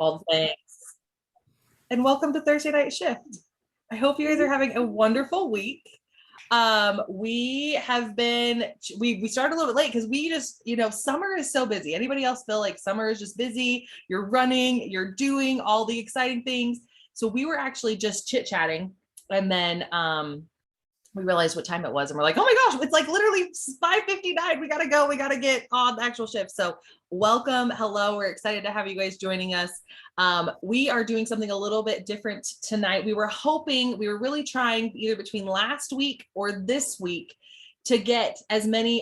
all the things. And welcome to Thursday Night Shift. I hope you guys are having a wonderful week. We started a little bit late because we just, summer is so busy. Anybody else feel like summer is just busy? You're running, you're doing all the exciting things. So we were actually just chit-chatting, and then we realized what time it was, and we're like, oh my gosh, it's like literally 5:59. We gotta go. We gotta get on the actual shift. So welcome. Hello. We're excited to have you guys joining us. We are doing something a little bit different tonight. We were really trying either between last week or this week to get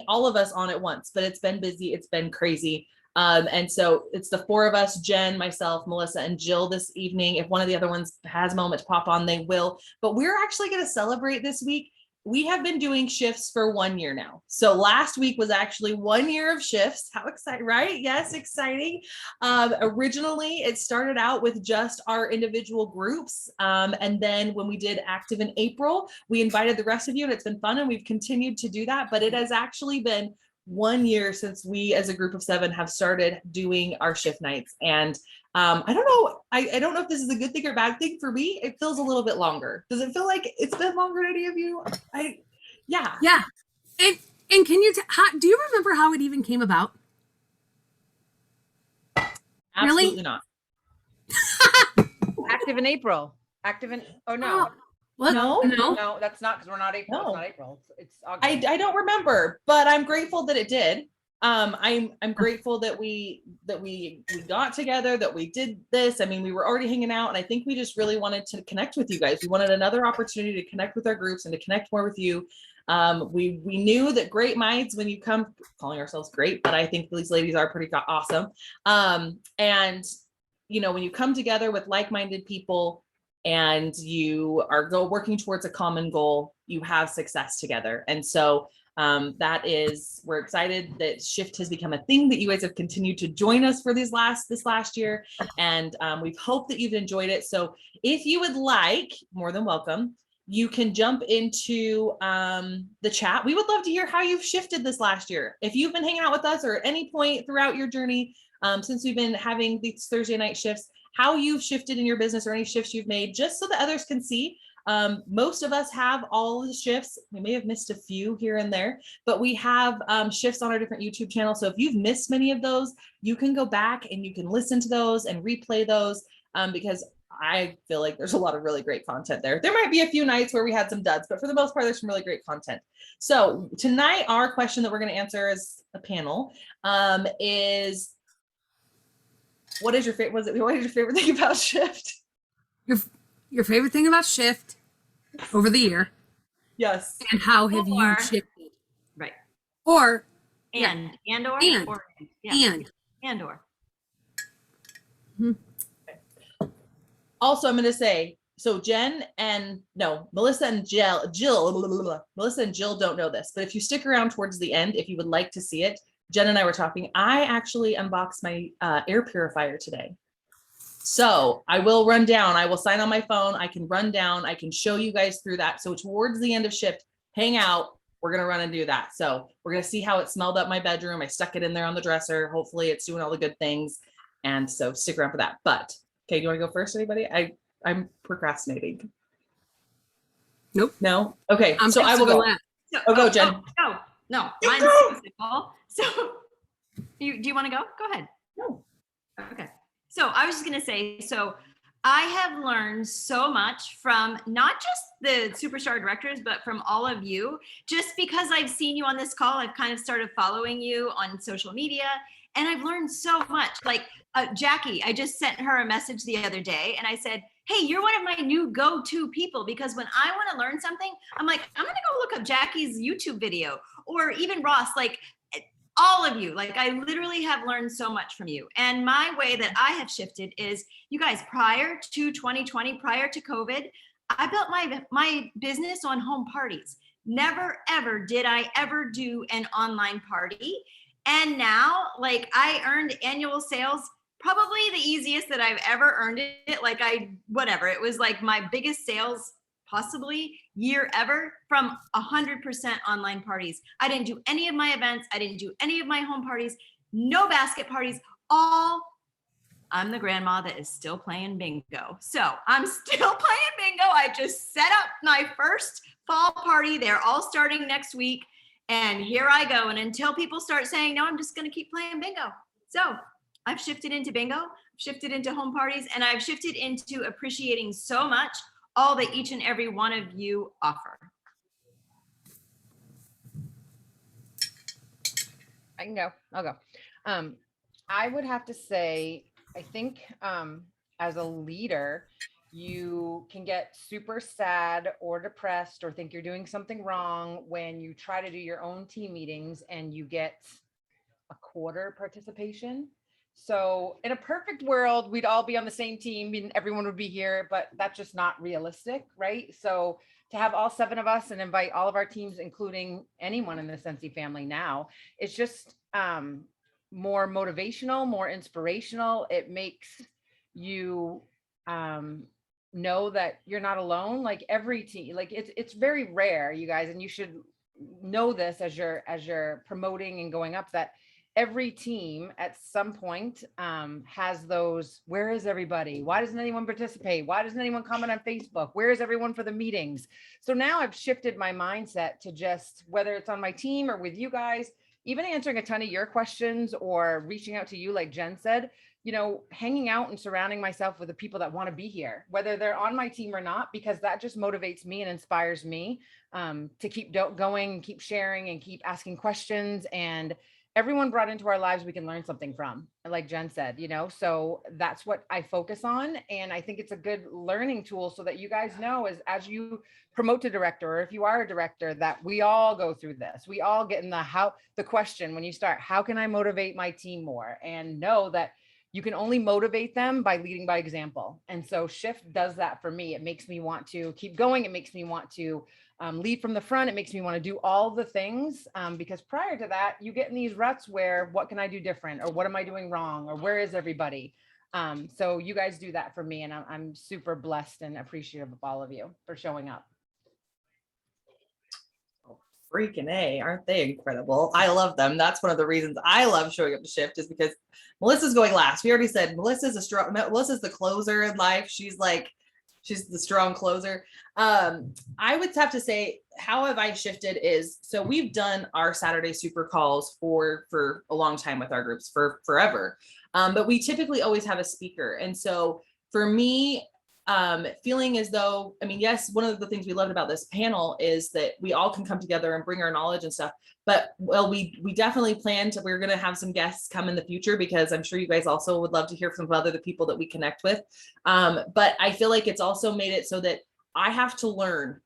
all of us on at once, but it's been busy. It's been crazy. And so it's the four of us, Jen, myself, Melissa, and Jill this evening. If one of the other ones has a moment to pop on, they will. But we're actually going to celebrate this week. We have been doing shifts for 1 year now. So last week was actually 1 year of shifts. How exciting, right? Yes, exciting. Originally, it started out with just our individual groups. And then when we did Active in April, we invited the rest of you, and it's been fun, and we've continued to do that. But it has actually been 1 year since we as a group of 7 have started doing our shift nights. And I don't know. I don't know if this is a good thing or bad thing. For me, it feels a little bit longer. Does it feel like it's been longer to any of you? Yeah. And can you do you remember how it even came about? Absolutely really? Not. Active in April. No, that's not, because we're not April. No. It's not April. It's August. I don't remember, but I'm grateful that it did. I'm grateful that we got together, that we did this. I mean, we were already hanging out, and I think we just really wanted to connect with you guys. We wanted another opportunity to connect with our groups and to connect more with you. We knew that great minds, when you come, calling ourselves great, but I think these ladies are pretty awesome. And when you come together with like-minded people and you are working towards a common goal, you have success together. And so we're excited that shift has become a thing, that you guys have continued to join us for this last year. And we hope that you've enjoyed it. So if you would like, more than welcome, you can jump into the chat. We would love to hear how you've shifted this last year. If you've been hanging out with us or at any point throughout your journey, since we've been having these Thursday night shifts, how you've shifted in your business or any shifts you've made, just so that others can see. Most of us have all the shifts. We may have missed a few here and there, but we have shifts on our different YouTube channels. So if you've missed many of those, you can go back and you can listen to those and replay those, because I feel like there's a lot of really great content there. There might be a few nights where we had some duds, but for the most part, there's some really great content. So tonight, our question that we're going to answer as a panel is, what is your favorite thing about shift? Your favorite thing about shift over the year? Yes. And how have you shifted? Right. Or and. Also, I'm going to say, so Melissa and Jill don't know this, but if you stick around towards the end, if you would like to see it, Jen and I were talking, I actually unboxed my air purifier today. So I will run down, I will sign on my phone. I can run down, I can show you guys through that. So towards the end of shift, hang out. We're going to run and do that. So we're going to see how it smelled up my bedroom. I stuck it in there on the dresser. Hopefully it's doing all the good things. And so stick around for that. But okay, do you want to go first, anybody? I'm procrastinating. Nope. No? Okay, so I will go. Go, Jen. No, mine's so simple. So do you want to go? Go ahead. No. Okay. So I was just going to say, so I have learned so much from not just the Superstar directors, but from all of you. Just because I've seen you on this call, I've kind of started following you on social media, and I've learned so much. Like Jackie, I just sent her a message the other day, and I said, hey, you're one of my new go-to people, because when I want to learn something, I'm like, I'm going to go look up Jackie's YouTube video, or even Ross, like all of you. Like, I literally have learned so much from you. And my way that I have shifted is, you guys, prior to 2020, prior to COVID, I built my business on home parties. Never, ever did I ever do an online party. And now, like, I earned annual sales, probably the easiest that I've ever earned it. Like, it was like my biggest sales possibly year ever from 100% online parties. I didn't do any of my events. I didn't do any of my home parties, no basket parties, all I'm the grandma that is still playing bingo. So I'm still playing bingo. I just set up my first fall party. They're all starting next week. And here I go. And until people start saying, no, I'm just going to keep playing bingo. So I've shifted into bingo, shifted into home parties, and I've shifted into appreciating so much all that each and every one of you offer. I can go. I'll go. I would have to say, I think as a leader, you can get super sad or depressed or think you're doing something wrong when you try to do your own team meetings and you get a quarter participation. So in a perfect world, we'd all be on the same team and everyone would be here, but that's just not realistic, right? So to have all 7 of us and invite all of our teams, including anyone in the Scentsy family now, it's just more motivational, more inspirational. It makes you know that you're not alone. Like every team, like it's very rare, you guys, and you should know this as you're promoting and going up, that every team at some point has those, where is everybody? Why doesn't anyone participate? Why doesn't anyone comment on Facebook? Where is everyone for the meetings? So now I've shifted my mindset to just, whether it's on my team or with you guys, even answering a ton of your questions or reaching out to you, like Jen said, you know, hanging out and surrounding myself with the people that want to be here, whether they're on my team or not, because that just motivates me and inspires me to keep going, keep sharing and keep asking questions. And everyone brought into our lives, we can learn something from, like Jen said, you know, so that's what I focus on. And I think it's a good learning tool so that you guys know as you promote to director, or if you are a director, that we all go through this. We all get in the question when you start, how can I motivate my team more? And know that you can only motivate them by leading by example. And so Shift does that for me. It makes me want to keep going. It makes me want to lead from the front. It makes me want to do all the things because prior to that, you get in these ruts where what can I do different, or what am I doing wrong, or where is everybody? So you guys do that for me, and I'm super blessed and appreciative of all of you for showing up. Freaking A, aren't they incredible? I love them. That's one of the reasons I love showing up to Shift, is because Melissa's going last. We already said Melissa's the closer in life. She's the strong closer. I would have to say, how have I shifted is, so we've done our Saturday super calls for a long time with our groups, for forever. But we typically always have a speaker. And so for me, feeling as though, I mean, yes, one of the things we loved about this panel is that we all can come together and bring our knowledge and stuff. But well, we definitely plan to, we're going to have some guests come in the future, because I'm sure you guys also would love to hear from other people that we connect with. But I feel like it's also made it so that I have to learn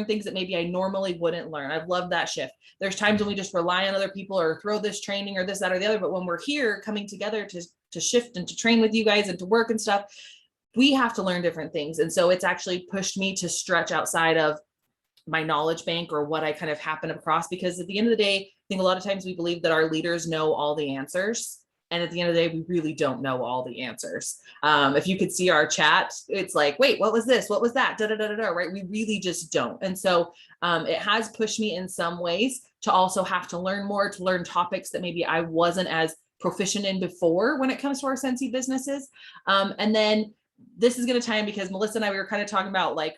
things that maybe I normally wouldn't learn. I've loved that shift. There's times when we just rely on other people or throw this training or this, that, or the other. But when we're here coming together to shift and to train with you guys and to work and stuff, we have to learn different things. And so it's actually pushed me to stretch outside of my knowledge bank or what I kind of happen across, because at the end of the day, I think a lot of times we believe that our leaders know all the answers. And at the end of the day, we really don't know all the answers. If you could see our chat, it's like, wait, what was this? What was that? Da, da, da, da, da, right? We really just don't. And so it has pushed me in some ways to also have to learn more, to learn topics that maybe I wasn't as proficient in before when it comes to our Scentsy businesses. And then this is going to tie in, because Melissa and I, we were kind of talking about like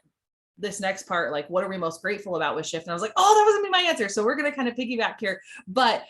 this next part, like what are we most grateful about with Shift? And I was like, oh, that wasn't my answer. So we're going to kind of piggyback here. But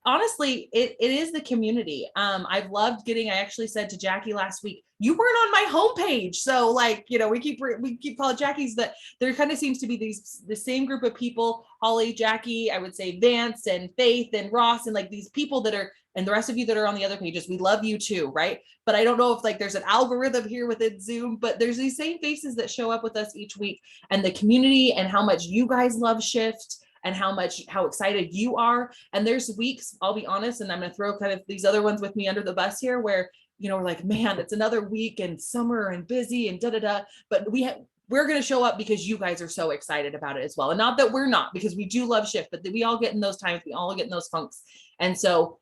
honestly, it is the community. I've loved getting, I actually said to Jackie last week, you weren't on my homepage. So like, you know, we keep calling Jackie's, that there kind of seems to be the same group of people, Holly, Jackie, I would say Vance and Faith and Ross, and like these people that are, and the rest of you that are on the other pages, we love you too, right? But I don't know if like there's an algorithm here within Zoom, but there's these same faces that show up with us each week, and the community and how much you guys love Shift and how excited you are. And there's weeks, I'll be honest, and I'm going to throw kind of these other ones with me under the bus here, where, you know, we're like, man, it's another week and summer and busy and da-da-da. But we're going to show up because you guys are so excited about it as well. And not that we're not, because we do love Shift, but we all get in those times, we all get in those funks. And so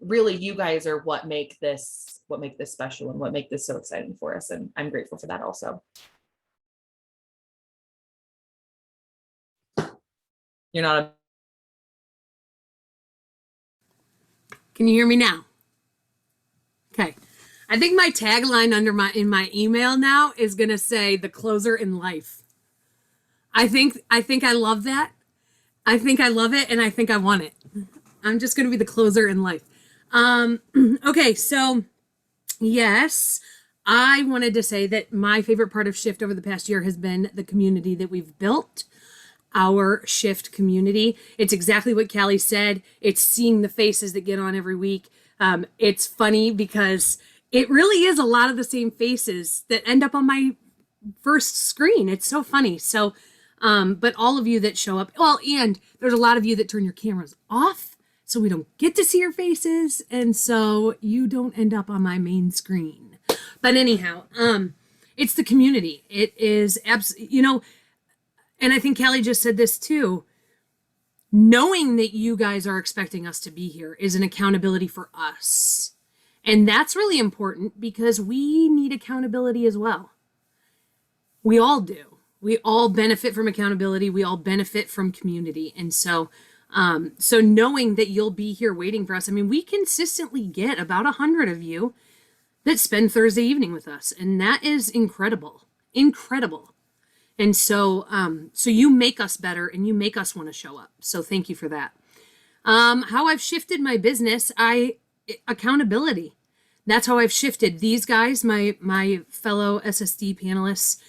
really you guys are what make this special and what make this so exciting for us. And I'm grateful for that also. You're not. Can you hear me now? Okay. I think my tagline in my email now is gonna say the closer in life. I think I love that. I think I love it, and I think I want it. I'm just gonna be the closer in life. Okay, so yes, I wanted to say that my favorite part of Shift over the past year has been the community that we've built. Our Shift community. It's exactly what Callie said. It's seeing the faces that get on every week. It's funny because it really is a lot of the same faces that end up on my first screen. It's so funny. So, but all of you that show up, well, and there's a lot of you that turn your cameras off, so we don't get to see your faces, and so you don't end up on my main screen. But anyhow, it's the community. It is and I think Callie just said this too. Knowing that you guys are expecting us to be here is an accountability for us. And that's really important because we need accountability as well. We all do. We all benefit from accountability. We all benefit from community. And so, so knowing that you'll be here waiting for us, I mean, we consistently get about 100 of you that spend Thursday evening with us. And that is incredible, incredible. And so, so you make us better and you make us want to show up. So thank you for that. How I've shifted my business, accountability. That's how I've shifted. These guys, my fellow SSD panelists,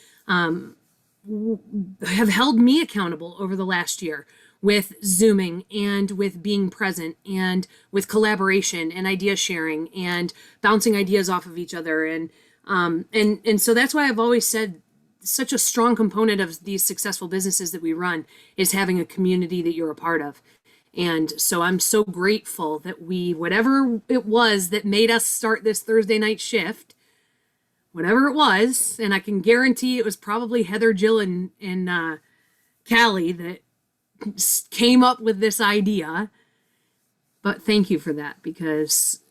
have held me accountable over the last year with Zooming and with being present and with collaboration and idea sharing and bouncing ideas off of each other. And so that's why I've always said such a strong component of these successful businesses that we run is having a community that you're a part of. And so I'm so grateful that whatever it was that made us start this Thursday night shift, whatever it was, and I can guarantee it was probably Heather, Jill, and Callie that came up with this idea. But thank you for that, because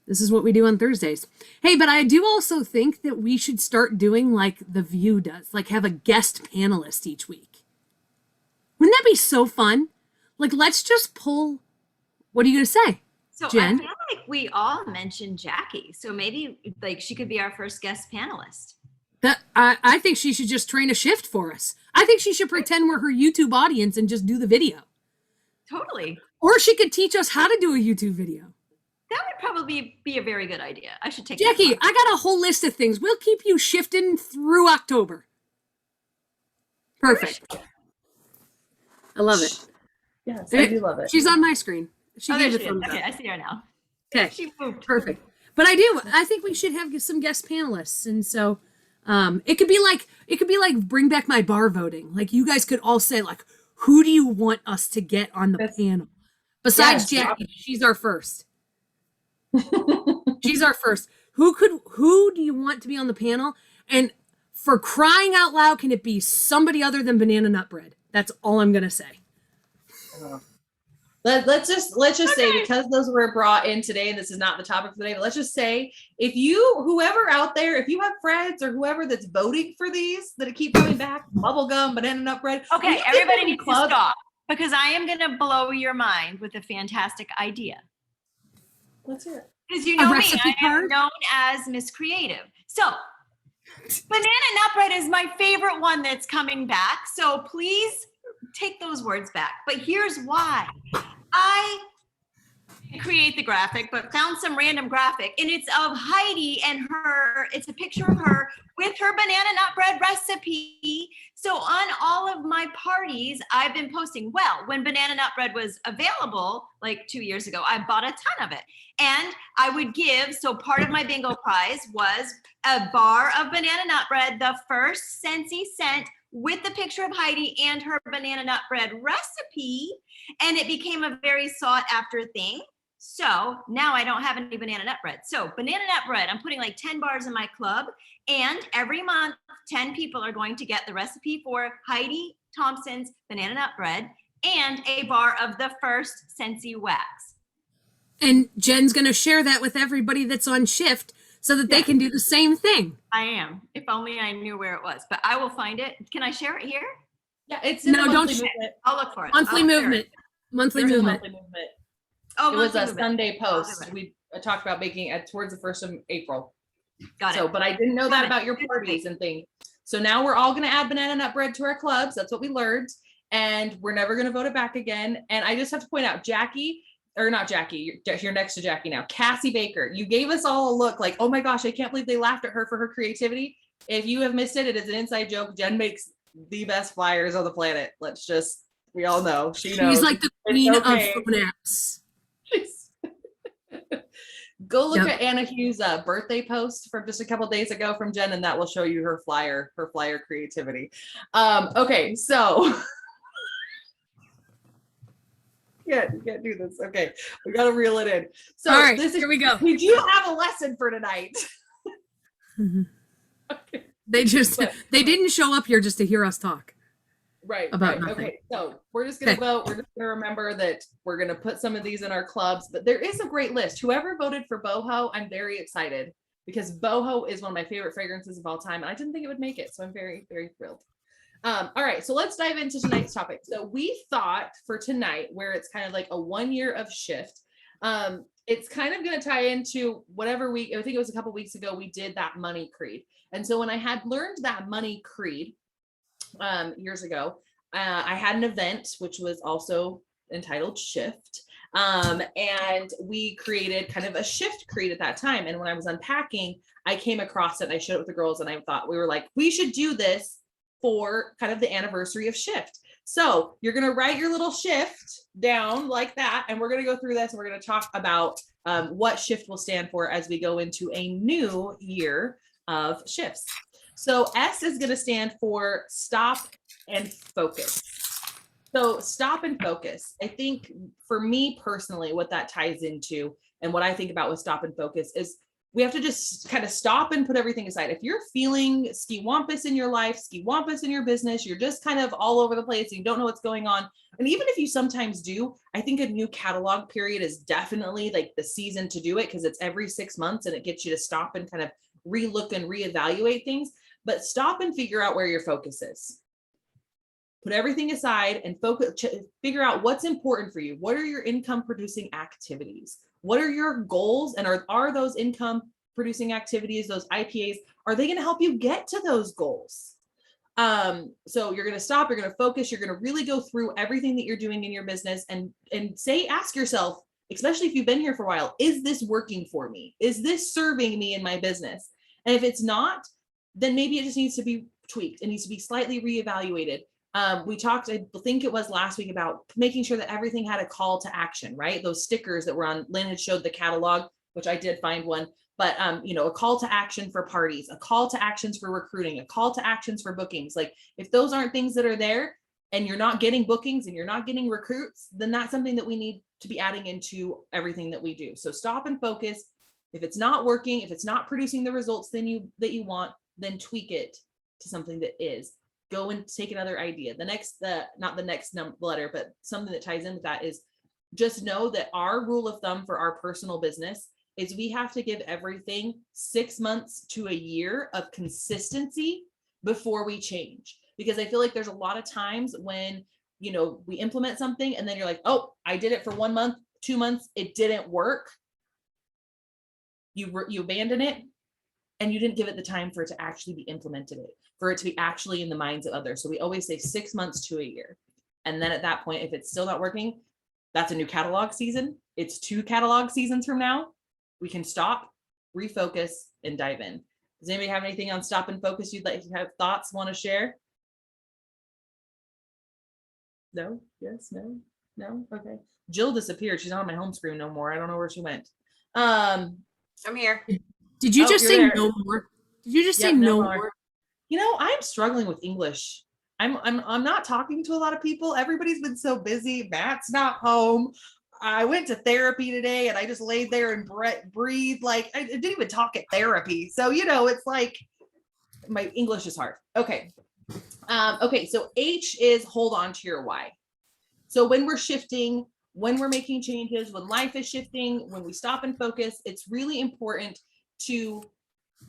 this is what we do on Thursdays. Hey, but I do also think that we should start doing like The View does, like have a guest panelist each week. Wouldn't that be so fun? Like, let's just pull. What are you going to say, So Jen? I feel like we all mentioned Jackie. So maybe like she could be our first guest panelist. I think she should just train a shift for us. I think she should pretend we're her YouTube audience and just do the video. Totally. Or she could teach us how to do a YouTube video. That would probably be a very good idea. I should take Jackie, that I got a whole list of things. We'll keep you shifting through October. Perfect. I love it. Yes, I do love it. She's on my screen. She Oh, gave there a she is. thumbs Okay, up. I see her now. Okay, She moved. perfect. But I think we should have some guest panelists, and so it could be like bring back my bar voting. Like you guys could all say like, who do you want us to get on the panel? Besides Yes. Jackie, she's our first. She's our first. Who do you want to be on the panel? And for crying out loud, can it be somebody other than Banana Nut Bread? That's all I'm gonna say. Let's just say, because those were brought in today, and this is not the topic for the day, but let's just say, whoever out there, if you have friends or whoever that's voting for these, that it keep coming back, bubblegum, Banana Nut Bread. Okay, you everybody can needs to club- stop because I am going to blow your mind with a fantastic idea. Let's hear it. Because you A know me, recipe I am card? known as Miss Creative. So, Banana Nut Bread is my favorite one that's coming back. So please take those words back. But here's why. I didn't create the graphic, but found some random graphic, and it's of Heidi and it's a picture of her with her banana nut bread recipe. So on all of my parties, I've been posting, well, when banana nut bread was available, like 2 years ago, I bought a ton of it. And I would give, so part of my bingo prize was a bar of banana nut bread, the first Scentsy scent, with the picture of Heidi and her banana nut bread recipe. And it became a very sought after thing. So now I don't have any banana nut bread. So banana nut bread, I'm putting like 10 bars in my club. And every month, 10 people are going to get the recipe for Heidi Thompson's banana nut bread and a bar of the first Scentsy wax. And Jen's gonna share that with everybody that's on shift so that they can do the same thing. I am. If only I knew where it was, but I will find it. Can I share it here? Yeah, it's in No, the don't monthly sh- movement. I'll look for it. Monthly I'll share movement. it. Monthly There's a movement. monthly movement. Oh, It was monthly a movement. Sunday I'll do post. it. talked about baking at towards the 1st of April. Got So, it. but I didn't know Got that it. about your parties and things. So now we're all going to add banana nut bread to our clubs. That's what we learned. And we're never going to vote it back again. And I just have to point out, Jackie, or not Jackie, you're next to Jackie now, Cassie Baker, you gave us all a look like, oh my gosh, I can't believe they laughed at her for her creativity. If you have missed it, it is an inside joke. Jen makes the best flyers on the planet. We all know. She knows. She's like the It's queen okay. of phone apps. Go look Yep. at Anna Hughes' birthday post from just a couple days ago from Jen, and that will show you her flyer creativity. Okay, so you can't do this. Okay, we got to reel it in. So All right, this is, here we go. we do have a lesson for tonight. Okay. They But- didn't show up here just to hear us talk. Right. About Right. nothing. Okay. So we're just going to Okay. vote. We're just going to remember that we're going to put some of these in our clubs, but there is a great list. Whoever voted for boho, I'm very excited because boho is one of my favorite fragrances of all time. And I didn't think it would make it. So I'm very, very thrilled. All right. So let's dive into tonight's topic. So we thought for tonight, where it's kind of like a 1 year of shift, it's kind of going to tie into whatever I think it was a couple weeks ago, we did that money creed. And so when I had learned that money creed, years ago, I had an event which was also entitled Shift, and we created kind of a shift creed at that time. And when I was unpacking, I came across it and I showed it with the girls, and I thought, we were like, we should do this for kind of the anniversary of Shift. So you're going to write your little shift down like that, and we're going to go through this and we're going to talk about what shift will stand for as we go into a new year of shifts. So S is going to stand for stop and focus. So stop and focus. I think for me personally, what that ties into and what I think about with stop and focus is we have to just kind of stop and put everything aside. If you're feeling ski-wampus in your life, ski-wampus in your business, you're just kind of all over the place, and you don't know what's going on. And even if you sometimes do, I think a new catalog period is definitely like the season to do it because it's every 6 months and it gets you to stop and kind of relook and reevaluate things. But stop and figure out where your focus is. Put everything aside and figure out what's important for you. What are your income producing activities? What are your goals? And are those income producing activities, those IPAs, are they going to help you get to those goals? So you're going to stop, you're going to focus, you're going to really go through everything that you're doing in your business and ask yourself, especially if you've been here for a while, is this working for me? Is this serving me in my business? And if it's not, then maybe it just needs to be tweaked. It needs to be slightly reevaluated. We talked, I think it was last week, about making sure that everything had a call to action, right? Those stickers that were on, Lynn had showed the catalog, which I did find one, but a call to action for parties, a call to actions for recruiting, a call to actions for bookings. Like if those aren't things that are there and you're not getting bookings and you're not getting recruits, then that's something that we need to be adding into everything that we do. So stop and focus. If it's not working, if it's not producing the results that you want, then tweak it to something that is. Go and take another idea. Not the next letter, but something that ties in with that is just know that our rule of thumb for our personal business is we have to give everything 6 months to a year of consistency before we change. Because I feel like there's a lot of times when, we implement something and then you're like, oh, I did it for 1 month, 2 months, it didn't work. You abandon it. And you didn't give it the time for it to actually be implemented, for it to be actually in the minds of others. So we always say 6 months to a year. And then at that point, if it's still not working, that's a new catalog season. It's 2 catalog seasons from now. We can stop, refocus, and dive in. Does anybody have anything on stop and focus you'd like to have thoughts, want to share? No? Yes? No? No? Okay. Jill disappeared. She's not on my home screen no more. I don't know where she went. I'm here. Did you Oh, just you're say there. no more? Did you just say Yep, no no more. more? I'm struggling with English. I'm not talking to a lot of people. Everybody's been so busy. Matt's not home. I went to therapy today and I just laid there and breathed. Like I didn't even talk at therapy. So, it's like my English is hard. Okay. Okay. So H is hold on to your why. So when we're shifting, when we're making changes, when life is shifting, when we stop and focus, it's really important to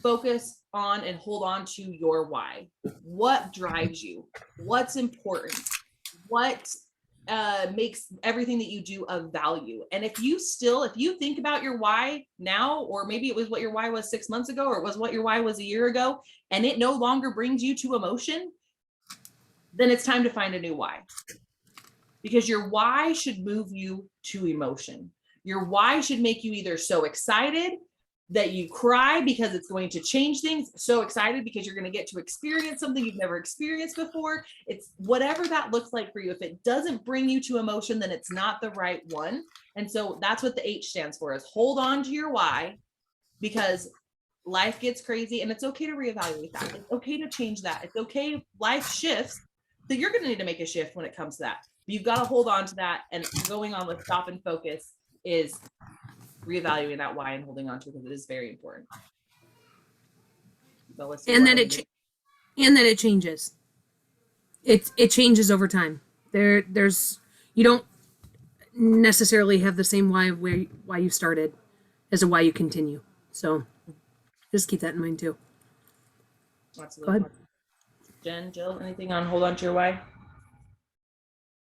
focus on and hold on to your why. What drives you? What's important? What makes everything that you do of value. And if you think about your why now, or maybe it was what your why was 6 months ago, or it was what your why was a year ago, and it no longer brings you to emotion, then it's time to find a new why. Because your why should move you to emotion. Your why should make you either so excited that you cry because it's going to change things, so excited because you're going to get to experience something you've never experienced before. It's whatever that looks like for you. If it doesn't bring you to emotion, then it's not the right one. And so that's what the H stands for, is hold on to your why, because life gets crazy and it's okay to reevaluate that. It's okay to change that. It's okay. Life shifts, that you're going to need to make a shift when it comes to that. But you've got to hold on to that, and going on with stop and focus is reevaluating that why and holding on to it, because it is very important. And then it changes. It changes over time. There's you don't necessarily have the same why you started as a why you continue. So just keep that in mind too. Absolutely. Go ahead. Jen, Jill, anything on hold on to your why?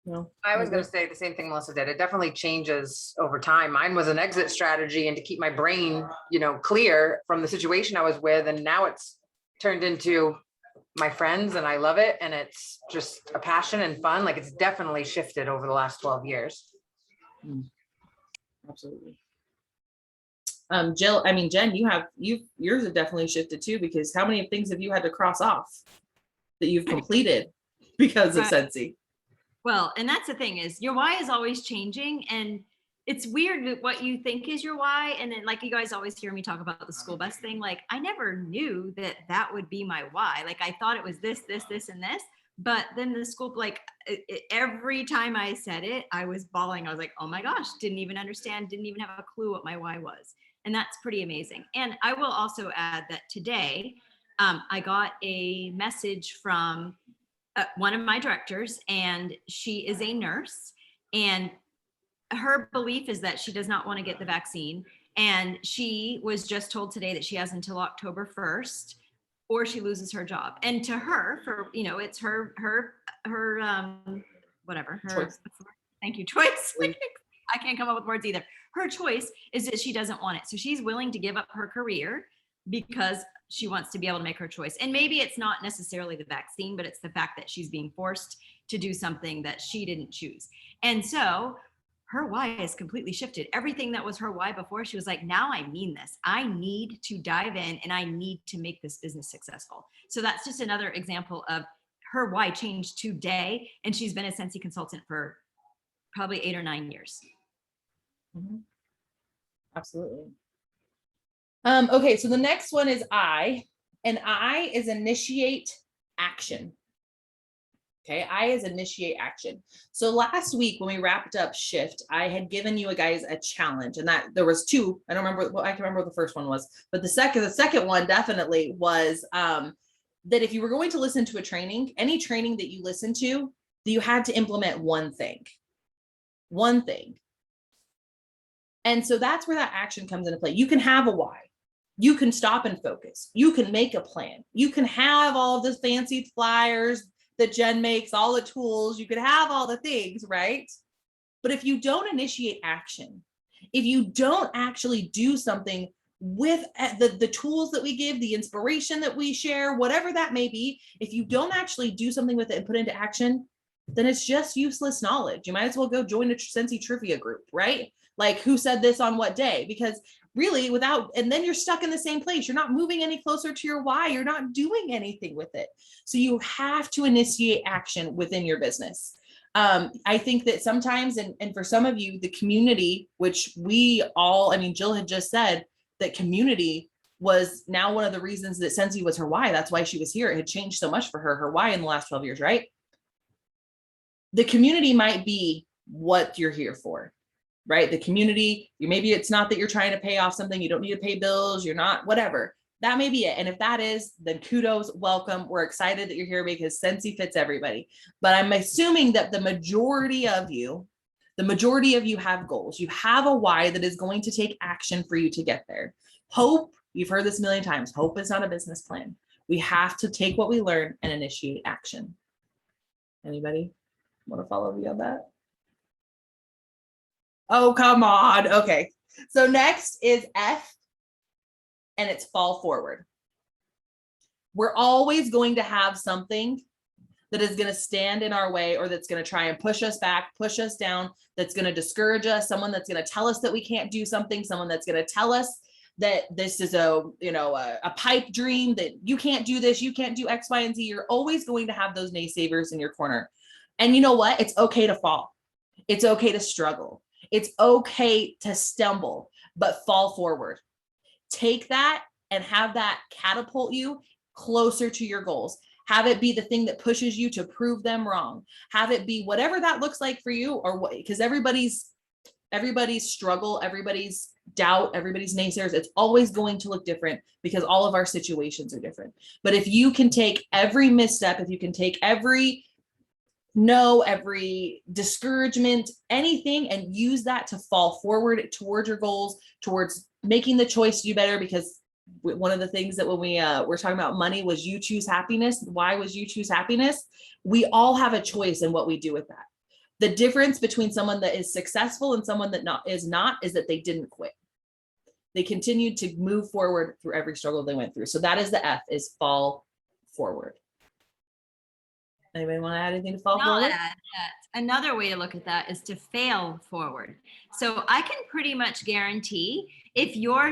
No. I was going to say the same thing Melissa did. It definitely changes over time. Mine was an exit strategy and to keep my brain, clear from the situation I was with. And now it's turned into my friends and I love it. And it's just a passion and fun. Like, it's definitely shifted over the last 12 years. Absolutely. Jen, yours have definitely shifted too, because how many things have you had to cross off that you've completed because of Scentsy? Well, and that's the thing, is your why is always changing, and it's weird what you think is your why. And then, like, you guys always hear me talk about the school bus thing. Like, I never knew that would be my why. Like, I thought it was this, and this, but then the school, like, every time I said it, I was bawling. I was like, oh my gosh, didn't even understand, didn't even have a clue what my why was. And that's pretty amazing. And I will also add that today, I got a message from one of my directors, and she is a nurse, and her belief is that she does not want to get the vaccine. And she was just told today that she has until October 1st or she loses her job. And to her, it's her Choice. Thank you, choice. I can't come up with words either. Her choice is that she doesn't want it. So she's willing to give up her career because she wants to be able to make her choice. And maybe it's not necessarily the vaccine, but it's the fact that she's being forced to do something that she didn't choose. And so her why has completely shifted. Everything that was her why before, she was like, now I mean this. I need to dive in and I need to make this business successful. So that's just another example of her why changed today. And she's been a Scentsy consultant for probably 8 or 9 years. Mm-hmm. Absolutely. Okay, so the next one is I, and I is initiate action. Okay, I is initiate action. So last week when we wrapped up Shift, I had given you guys a challenge, and that there was two. I don't remember. Well, I can remember what the first one was, but the second one definitely was that if you were going to listen to a training, any training that you listen to, that you had to implement one thing. And so that's where that action comes into play. You can have a why. You can stop and focus. You can make a plan. You can have all the fancy flyers that Jen makes, all the tools. You could have all the things, right? But if you don't initiate action, if you don't actually do something with the tools that we give, the inspiration that we share, whatever that may be, if you don't actually do something with it and put it into action, then it's just useless knowledge. You might as well go join a Scentsy trivia group, right? Like, who said this on what day? Because really, and then you're stuck in the same place. You're not moving any closer to your why. You're not doing anything with it. So you have to initiate action within your business. I think that sometimes, and for some of you, the community, which Jill had just said that community was now one of the reasons that Scentsy was her why. That's why she was here. It had changed so much for her why in the last 12 years, right? The community might be what you're here for. Right? The community, maybe it's not that you're trying to pay off something, you don't need to pay bills, you're not, whatever. That may be it. And if that is, then kudos, welcome. We're excited that you're here because Scentsy fits everybody. But I'm assuming that the majority of you have goals. You have a why that is going to take action for you to get there. Hope, you've heard this a million times, hope is not a business plan. We have to take what we learn and initiate action. Anybody want to follow me on that? Oh, come on. Okay. So next is F, and it's fall forward. We're always going to have something that is going to stand in our way, or that's going to try and push us back, push us down, that's going to discourage us, someone that's going to tell us that we can't do something, someone that's going to tell us that this is a pipe dream, that you can't do this, you can't do X, Y, and Z. You're always going to have those naysayers in your corner. And you know what? It's okay to fall. It's okay to struggle. It's okay to stumble, but fall forward. Take that and have that catapult you closer to your goals. Have it be the thing that pushes you to prove them wrong. Have it be whatever that looks like for you, or what, because everybody's struggle, everybody's doubt, everybody's naysayers, it's always going to look different because all of our situations are different. But if you can take every misstep, if you can take every no, every discouragement, anything, and use that to fall forward towards your goals, towards making the choice to do better. Because one of the things that when we were talking about money was you choose happiness. Why was you choose happiness? We all have a choice in what we do with that. The difference between someone that is successful and someone that is not is that they didn't quit. They continued to move forward through every struggle they went through. So that is the F, is fall forward. Anybody want to add anything to fall I'll forward? add that another way to look at that is to fail forward. So I can pretty much guarantee if you're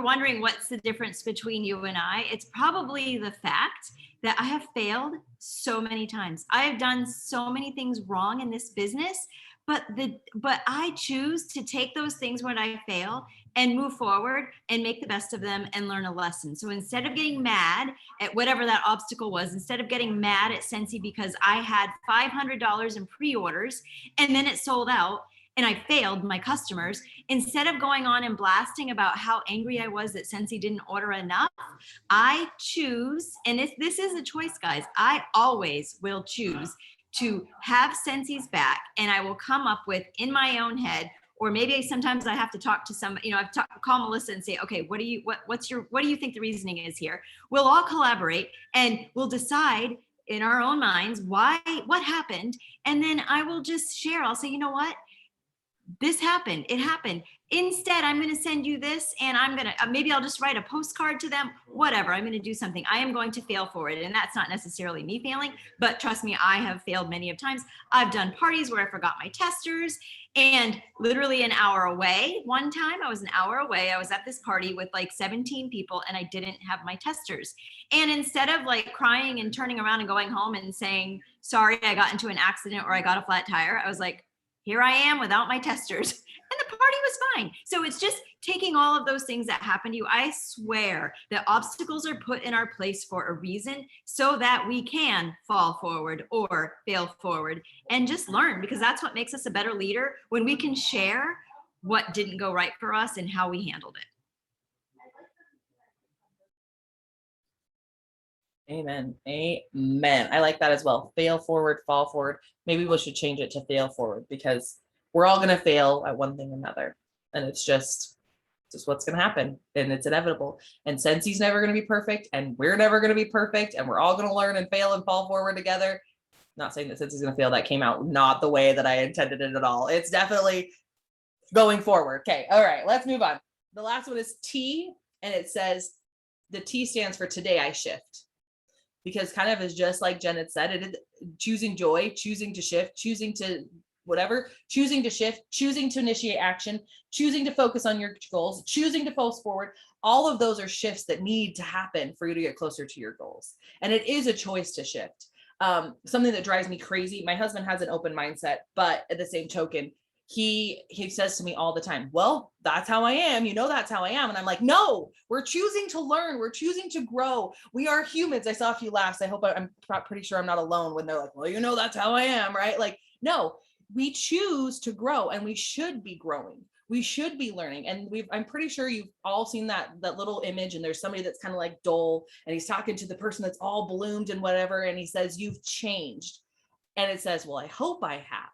wondering what's the difference between you and I, it's probably the fact that I have failed so many times. I have done so many things wrong in this business, but I choose to take those things when I fail and move forward and make the best of them and learn a lesson. So instead of getting mad at whatever that obstacle was, instead of getting mad at Scentsy because I had $500 in pre-orders and then it sold out and I failed my customers, instead of going on and blasting about how angry I was that Scentsy didn't order enough, I choose, and this is a choice, guys, I always will choose to have Scentsy's back, and I will come up with in my own head, or maybe sometimes I have to talk to some, call Melissa and say, okay, what do you think the reasoning is here? We'll all collaborate and we'll decide in our own minds what happened. And then I will just share. I'll say, you know what? This happened. It happened. Instead, I'm going to send you this, and I'm going to, maybe I'll just write a postcard to them, whatever. I'm going to do something. I am going to fail for it. And that's not necessarily me failing, but trust me, I have failed many of times. I've done parties where I forgot my testers, and literally an hour away. One time I was an hour away. I was at this party with like 17 people and I didn't have my testers. And instead of like crying and turning around and going home and saying, sorry, I got into an accident or I got a flat tire, I was like, here I am without my testers. And the party was fine. So it's just taking all of those things that happen to you. I swear that obstacles are put in our place for a reason so that we can fall forward or fail forward and just learn, because that's what makes us a better leader, when we can share what didn't go right for us and how we handled it. Amen. Amen. I like that as well. Fail forward, fall forward. Maybe we should change it to fail forward, because we're all going to fail at one thing or another. And it's just what's going to happen. And it's inevitable. And Scentsy's never going to be perfect. And we're never going to be perfect. And we're all going to learn and fail and fall forward together. Not saying that Scentsy's going to fail. That came out not the way that I intended it at all. It's definitely going forward. Okay. All right. Let's move on. The last one is T. And it says, the T stands for today I shift. Because kind of is just like Jen had said, it is choosing joy, choosing to shift, choosing to whatever, choosing to shift, choosing to initiate action, choosing to focus on your goals, choosing to focus forward. All of those are shifts that need to happen for you to get closer to your goals. And it is a choice to shift. Something that drives me crazy. My husband has an open mindset, but at the same token, he says to me all the time, well, that's how I am. That's how I am. And I'm like, no, we're choosing to learn. We're choosing to grow. We are humans. I saw a few laughs. I hope I'm pretty sure I'm not alone when they're like, well, that's how I am, right? Like, no, we choose to grow, and we should be growing. We should be learning. And I'm pretty sure you've all seen that little image, and there's somebody that's kind of like dull, and he's talking to the person that's all bloomed and whatever. And he says, you've changed. And it says, well, I hope I have.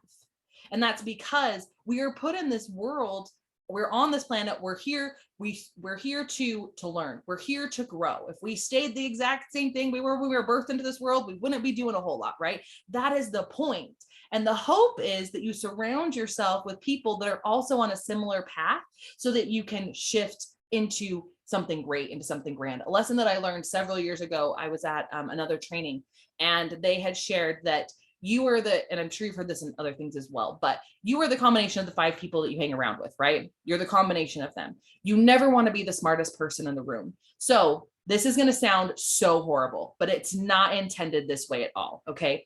And that's because we are put in this world. We're on this planet. We're here. We're here to learn. We're here to grow. If we stayed the exact same thing we were birthed into this world, we wouldn't be doing a whole lot, right? That is the point. And the hope is that you surround yourself with people that are also on a similar path so that you can shift into something great, into something grand. A lesson that I learned several years ago, I was at another training, and they had shared that you are and I'm sure you've heard this in other things as well, but you are the combination of the 5 people that you hang around with, right? You're the combination of them. You never want to be the smartest person in the room. So this is going to sound so horrible, but it's not intended this way at all. Okay.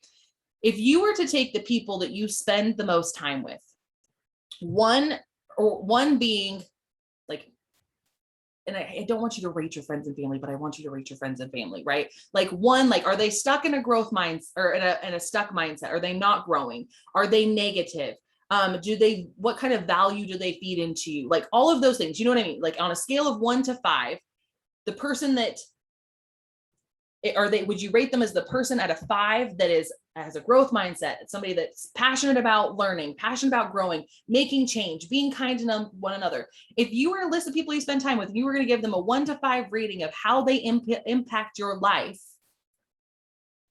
If you were to take the people that you spend the most time with, one being like, and I don't want you to rate your friends and family, but I want you to rate your friends and family, right? Like one, like, are they stuck in a growth mindset or in a stuck mindset? Are they not growing? Are they negative? What kind of value do they feed into you? Like all of those things, you know what I mean? Like on a scale of 1 to 5, the person that, would you rate them as the person at a 5 that has a growth mindset, somebody that's passionate about learning, passionate about growing, making change, being kind to one another? If you were a list of people you spend time with, and you were going to give them a 1 to 5 rating of how they impact your life,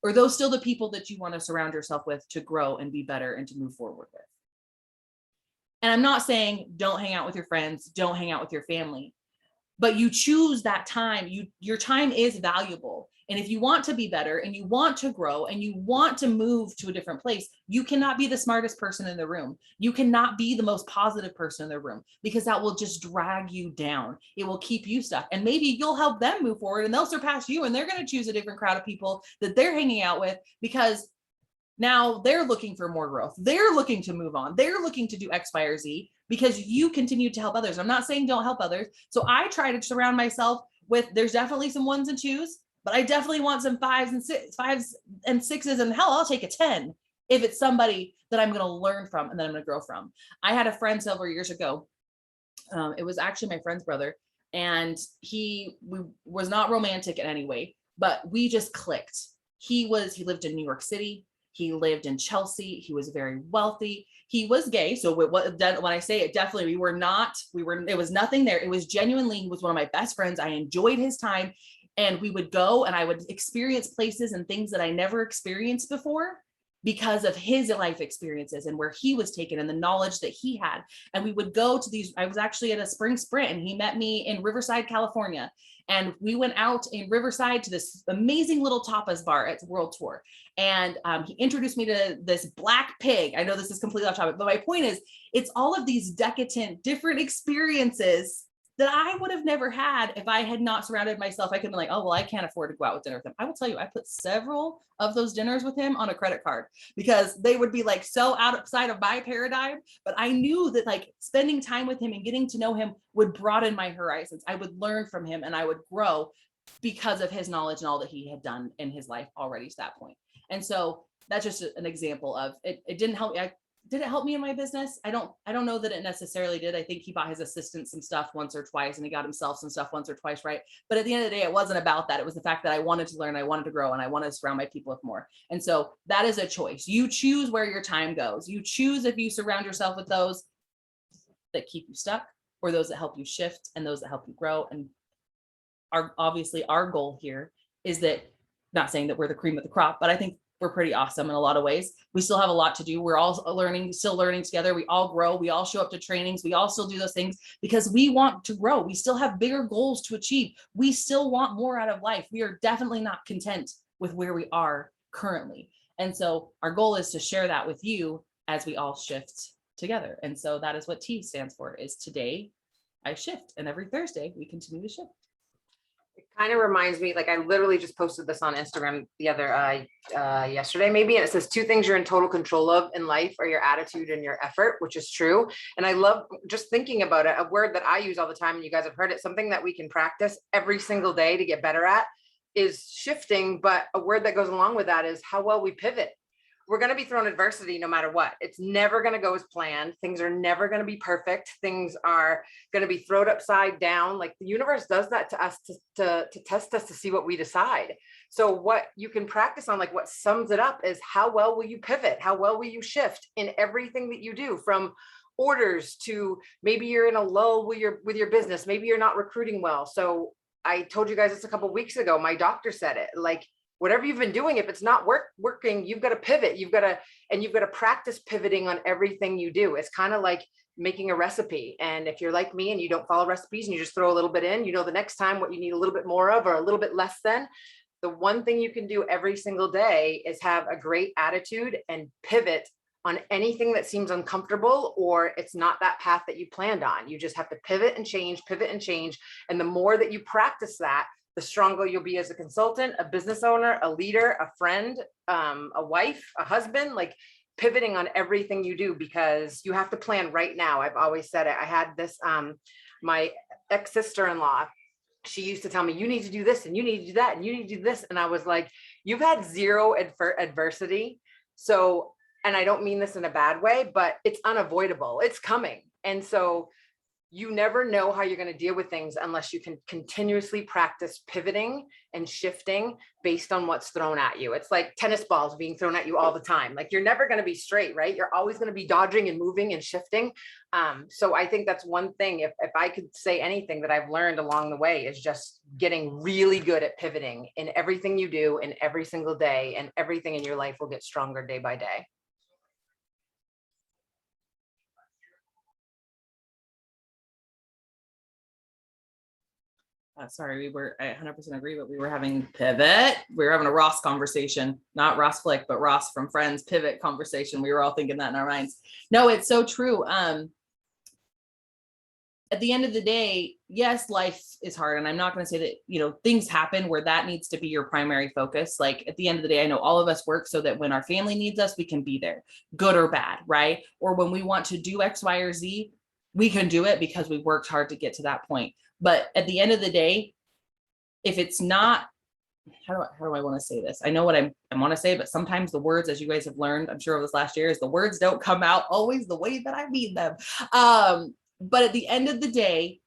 are those still the people that you want to surround yourself with to grow and be better and to move forward with? And I'm not saying don't hang out with your friends, don't hang out with your family, but you choose that time. Your time is valuable. And if you want to be better and you want to grow and you want to move to a different place, you cannot be the smartest person in the room. You cannot be the most positive person in the room, because that will just drag you down. It will keep you stuck. And maybe you'll help them move forward and they'll surpass you, and they're going to choose a different crowd of people that they're hanging out with, because now they're looking for more growth. They're looking to move on. They're looking to do X, Y, or Z because you continue to help others. I'm not saying don't help others. So I try to surround myself with, there's definitely some 1s and 2s, but I definitely want some 5s and 6s, and hell, I'll take a 10 if it's somebody that I'm going to learn from and that I'm going to grow from. I had a friend several years ago. It was actually my friend's brother, and we was not romantic in any way, but we just clicked. He lived in New York City. He lived in Chelsea. He was very wealthy. He was gay. So when I say it, definitely it was nothing there. It was genuinely, he was one of my best friends. I enjoyed his time, and we would go and I would experience places and things that I never experienced before because of his life experiences and where he was taken and the knowledge that he had. And we would go to these, I was actually at a spring sprint, and he met me in Riverside, California. And we went out in Riverside to this amazing little tapas bar at World Tour. And he introduced me to this Black Pig. I know this is completely off topic, but my point is, it's all of these decadent, different experiences that I would have never had if I had not surrounded myself. I could be like, oh, well, I can't afford to go out with dinner with him. I will tell you, I put several of those dinners with him on a credit card because they would be like so outside of my paradigm. But I knew that like spending time with him and getting to know him would broaden my horizons. I would learn from him and I would grow because of his knowledge and all that he had done in his life already to that point. And so that's just an example of it. It didn't help. Did it help me in my business? I don't know that it necessarily did. I think he bought his assistant some stuff once or twice, and he got himself some stuff once or twice, right? But at the end of the day, it wasn't about that. It was the fact that I wanted to learn, I wanted to grow, and I wanted to surround my people with more. And so that is a choice. You choose where your time goes. You choose if you surround yourself with those that keep you stuck or those that help you shift and those that help you grow. And obviously our goal here is that, not saying that we're the cream of the crop, but I think we're pretty awesome in a lot of ways. We still have a lot to do. We're all still learning together. We all grow. We all show up to trainings. We all still do those things because we want to grow. We still have bigger goals to achieve. We still want more out of life. We are definitely not content with where we are currently. And so our goal is to share that with you as we all shift together. And so that is what T stands for, is today I shift. And every Thursday we continue to shift. It kind of reminds me, like I literally just posted this on Instagram the other yesterday maybe, and it says 2 things you're in total control of in life are your attitude and your effort, which is true. And I love just thinking about it. A word that I use all the time, and you guys have heard it, something that we can practice every single day to get better at is shifting. But a word that goes along with that is how well we pivot. We're going to be thrown adversity no matter what. It's never going to go as planned. Things are never going to be perfect. Things are going to be thrown upside down. Like the universe does that to us to test us to see what we decide. So what you can practice on, like what sums it up, is how well will you pivot? How well will you shift in everything that you do, from orders to maybe you're in a lull with your business. Maybe you're not recruiting well. So I told you guys this a couple of weeks ago. My doctor said it, like, whatever you've been doing, if it's not working, you've got to pivot. You've got to practice pivoting on everything you do. It's kind of like making a recipe. And if you're like me and you don't follow recipes and you just throw a little bit in, the next time what you need a little bit more of or a little bit less than. The one thing you can do every single day is have a great attitude and pivot on anything that seems uncomfortable or it's not that path that you planned on. You just have to pivot and change. And the more that you practice that, the stronger you'll be as a consultant, a business owner, a leader, a friend, a wife, a husband, like pivoting on everything you do, because you have to plan right now. I've always said it. I had this, my ex-sister-in-law, she used to tell me, you need to do this and you need to do that and you need to do this. And I was like, you've had zero adversity. So, and I don't mean this in a bad way, but it's unavoidable. It's coming. And so you never know how you're going to deal with things unless you can continuously practice pivoting and shifting based on what's thrown at you. It's like tennis balls being thrown at you all the time. Like you're never going to be straight, right? You're always going to be dodging and moving and shifting. So I think that's one thing. If I could say anything that I've learned along the way is just getting really good at pivoting in everything you do in every single day, and everything in your life will get stronger day by day. Sorry, I 100% agree, but we were having pivot. We were having a Ross conversation, not Ross Flick, but Ross from Friends pivot conversation. We were all thinking that in our minds. No, it's so true. At the end of the day, yes, life is hard. And I'm not going to say that, things happen where that needs to be your primary focus. Like at the end of the day, I know all of us work so that when our family needs us, we can be there, good or bad, right? Or when we want to do X, Y, or Z, we can do it because we worked hard to get to that point. But at the end of the day, if it's not, how do I want to say this? I know what I want to say, but sometimes the words, as you guys have learned, I'm sure over this last year, is the words don't come out always the way that I mean them. But at the end of the day,